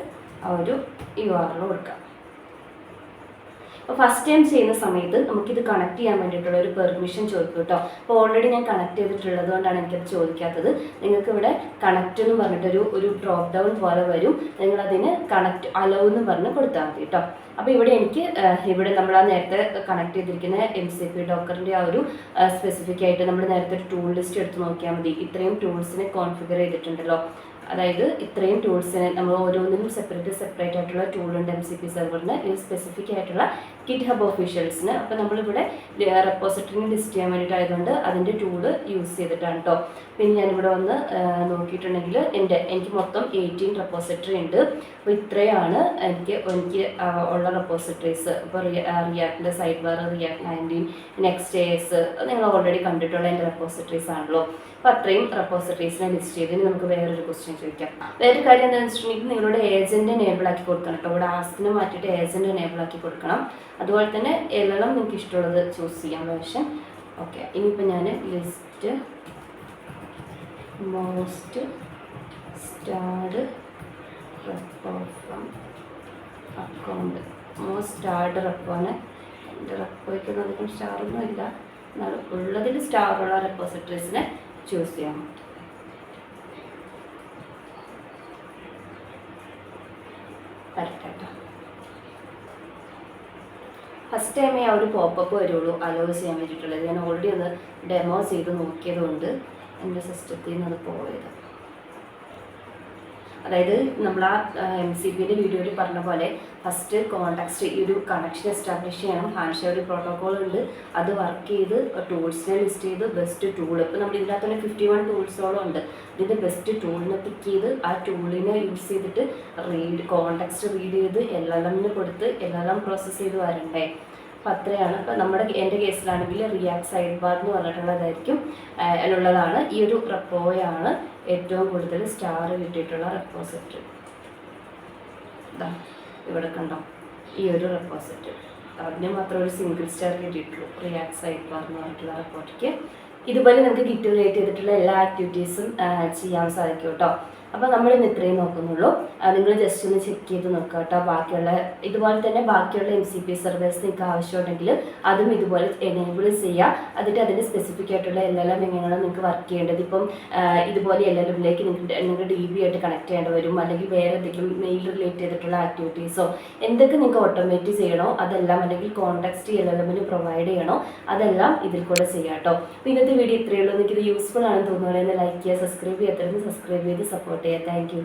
ആ ഒരു URL കൊടുക്കാം. അപ്പോൾ ഫസ്റ്റ് ടൈം ചെയ്യുന്ന സമയത്ത് നമുക്കിത് കണക്ട് ചെയ്യാൻ വേണ്ടിയിട്ടുള്ള ഒരു പെർമിഷൻ ചോദിക്കും കേട്ടോ. അപ്പോൾ ഓൾറെഡി ഞാൻ കണക്ട് ചെയ്തിട്ടുള്ളത് കൊണ്ടാണ് എനിക്കത് ചോദിക്കാത്തത്. നിങ്ങൾക്ക് ഇവിടെ കണക്ട് എന്ന് പറഞ്ഞിട്ടൊരു ഡ്രോപ്പ് ഡൗൺ പോലെ വരും. നിങ്ങളതിന് കണക്ട് അലോ എന്ന് പറഞ്ഞ് കൊടുത്താൽ മതി കേട്ടോ. അപ്പോൾ ഇവിടെ നമ്മൾ ആ നേരത്തെ കണക്ട് ചെയ്തിരിക്കുന്ന MCP ഡോക്കറിൻ്റെ ആ ഒരു സ്പെസിഫിക് ആയിട്ട് നമ്മൾ നേരത്തെ ഒരു ടൂൾ ലിസ്റ്റ് എടുത്ത് നോക്കിയാൽ മതി. ഇത്രയും ടൂൾസിനെ കോൺഫിഗർ ചെയ്തിട്ടുണ്ടല്ലോ. അതായത് ഇത്രയും ടൂൾസിനെ നമ്മൾ ഓരോന്നിനും സെപ്പറേറ്റ് ആയിട്ടുള്ള ടൂളുണ്ട് MCP സെർവറിന്, ഇത് സ്പെസിഫിക് ആയിട്ടുള്ള GitHub ഒഫീഷ്യൽസിന്. അപ്പോൾ നമ്മളിവിടെ റെപ്പോസിറ്ററിനെ ലിസ്റ്റ് ചെയ്യാൻ വേണ്ടിയിട്ടായതുകൊണ്ട് അതിൻ്റെ ടൂള് യൂസ് ചെയ്തിട്ടാണ് കേട്ടോ. പിന്നെ ഞാനിവിടെ വന്ന് നോക്കിയിട്ടുണ്ടെങ്കിൽ എനിക്ക് മൊത്തം 18 റെപ്പോസിറ്ററി ഉണ്ട്. അപ്പോൾ ഇത്രയാണ് എനിക്ക് ഉള്ള റെപ്പോസിറ്ററീസ്. ഇപ്പോൾ റിയാക്ടിൻ്റെ സൈഡ് ബാർ, React 19, Next.js നിങ്ങൾ ഓൾറെഡി കണ്ടിട്ടുള്ള എൻ്റെ റെപ്പോസിറ്ററീസ് ആണല്ലോ. അപ്പോൾ അത്രയും റെപ്പോസിറ്ററീസിനെ ലിസ്റ്റ് ചെയ്ത് ഇനി നമുക്ക് വേറൊരു ക്വസ്റ്റ്യൻ ചോദിക്കാം. വേറൊരു കാര്യം എന്താണെന്ന് വെച്ചിട്ടുണ്ടെങ്കിൽ നിങ്ങളുടെ ഏജൻറ്റ് എനേബിൾ ആക്കി കൊടുക്കണം കേട്ടോ. ഇവിടെ ആസ്കിനെ മാറ്റിയിട്ട് ഏജൻറ്റ് എനേബിൾ ആക്കി കൊടുക്കണം. അതുപോലെ തന്നെ LLM നിങ്ങൾക്ക് ഇഷ്ടമുള്ളത് ചൂസ് ചെയ്യാം വേർഷൻ. ഓക്കെ, ഇനിയിപ്പോൾ ഞാൻ list most starred repo from account, most starred റെപ്പോനെ എൻ്റെ റെപ്പോയ്ക്കൊന്നും അധികം സ്റ്റാറൊന്നും ഇല്ല, എന്നാലും ഉള്ളതിൽ സ്റ്റാറുള്ള റെപ്പോസിറ്ററീസിനെ ചൂസ് ചെയ്യാൻ പറ്റും. കറക്റ്റായിട്ടോ. ഫസ്റ്റ് ടൈമേ ആ ഒരു പോപ്പപ്പ് വരുള്ളൂ അലോ ചെയ്യാൻ വേണ്ടിയിട്ടുള്ളത്. ഞാൻ ഓൾറെഡി ഒന്ന് ഡെമോ ചെയ്ത് നോക്കിയത് കൊണ്ട് എൻ്റെ സിസ്റ്റത്തിൽ നിന്ന് അത് പോയത്. അതായത് നമ്മൾ ആ MCPൻ്റെ വീഡിയോയിൽ പറഞ്ഞ പോലെ ഫസ്റ്റ് കോൺടാക്സ്റ്റ് ഈ ഒരു കണക്ഷൻ എസ്റ്റാബ്ലിഷ് ചെയ്യണം. ഹാൻഡ്ഷെയർ പ്രോട്ടോക്കോൾ ഉണ്ട്, അത് വർക്ക് ചെയ്ത് ടൂൾസിനെ ലിസ്റ്റ് ചെയ്ത് ബെസ്റ്റ് ടൂൾ. ഇപ്പോൾ നമ്മൾ ഇതിനകത്ത് തന്നെ 51 ടൂൾസോളം ഉണ്ട്. ഇതിൻ്റെ ബെസ്റ്റ് ടൂളിനെ പിക്ക് ചെയ്ത് ആ ടൂളിനെ യൂസ് ചെയ്തിട്ട് കോൺടാക്സ്റ്റ് റീഡ് ചെയ്ത് LLMന് കൊടുത്ത് LLM പ്രോസസ്സ് ചെയ്ത് വരണ്ടേ. അപ്പോൾ അത്രയാണ്. അപ്പോൾ എൻ്റെ കേസിലാണെങ്കിൽ റിയാക്ട് സൈഡ് ബാർ എന്ന് പറഞ്ഞിട്ടുള്ളതായിരിക്കും അതിലുള്ളതാണ്. ഈ ഒരു റെപ്പോയാണ് ഏറ്റവും കൂടുതൽ സ്റ്റാർ കിട്ടിയിട്ടുള്ള റെപ്പോസിറ്ററി. ഇതാ ഇവിടെ കണ്ടോ, ഈ ഒരു റെപ്പോസിറ്ററി അതിന് മാത്രം ഒരു സിംഗിൾ സ്റ്റാർ കിട്ടിയിട്ടുള്ളൂ, റിയാക്ട് സൈഡ് ബാർ എന്ന് പറഞ്ഞിട്ടുള്ള റെപ്പോർട്ടിക്ക്. ഇതുപോലെ നമുക്ക് ഗിറ്റ് റിലേറ്റ് ചെയ്തിട്ടുള്ള എല്ലാ ആക്ടിവിറ്റീസും ചെയ്യാൻ സാധിക്കും കേട്ടോ. അപ്പോൾ നമ്മളിന്ന് ഇത്രയും നോക്കുന്നുള്ളൂ. നിങ്ങൾ ജസ്റ്റ് ഒന്ന് ചെക്ക് ചെയ്ത് നോക്കുക കേട്ടോ. ബാക്കിയുള്ള ഇതുപോലെ തന്നെ ബാക്കിയുള്ള MCP സർവേഴ്സ് നിങ്ങൾക്ക് ആവശ്യമുണ്ടെങ്കിൽ അതും ഇതുപോലെ എനേബിൾ ചെയ്യുക. എന്നിട്ട് അതിൻ്റെ സ്പെസിഫിക് ആയിട്ടുള്ള LLM എങ്ങനെയാണ് നിങ്ങൾക്ക് വർക്ക് ചെയ്യേണ്ടത്. ഇപ്പം ഇതുപോലെ LLMലേക്ക് നിങ്ങൾക്ക് DB ആയിട്ട് കണക്ട് ചെയ്യേണ്ടി വരും, അല്ലെങ്കിൽ വേറെ എന്തെങ്കിലും മെയിൽ റിലേറ്റ് ചെയ്തിട്ടുള്ള ആക്ടിവിറ്റീസോ എന്തൊക്കെ നിങ്ങൾക്ക് ഓട്ടോമേറ്റ് ചെയ്യണോ അതെല്ലാം, അല്ലെങ്കിൽ കോൺടാക്സ്റ്റ് LLMന് പ്രൊവൈഡ് ചെയ്യണോ അതെല്ലാം ഇതിൽ കൂടെ ചെയ്യാം കേട്ടോ. അപ്പോൾ ഇന്നത്തെ വീഡിയോ ഇത്രയേ ഉള്ളൂ. നിങ്ങൾക്ക് ഇത് യൂസ്ഫുൾ ആണെന്ന് തോന്നുകയാണെങ്കിൽ ലൈക്ക് ചെയ്യുക, സബ്സ്ക്രൈബ് ചെയ്യാത്തവർക്ക് സബ്സ്ക്രൈബ് ചെയ്ത് സപ്പോർട്ട് ചെയ്യുക. Thank you.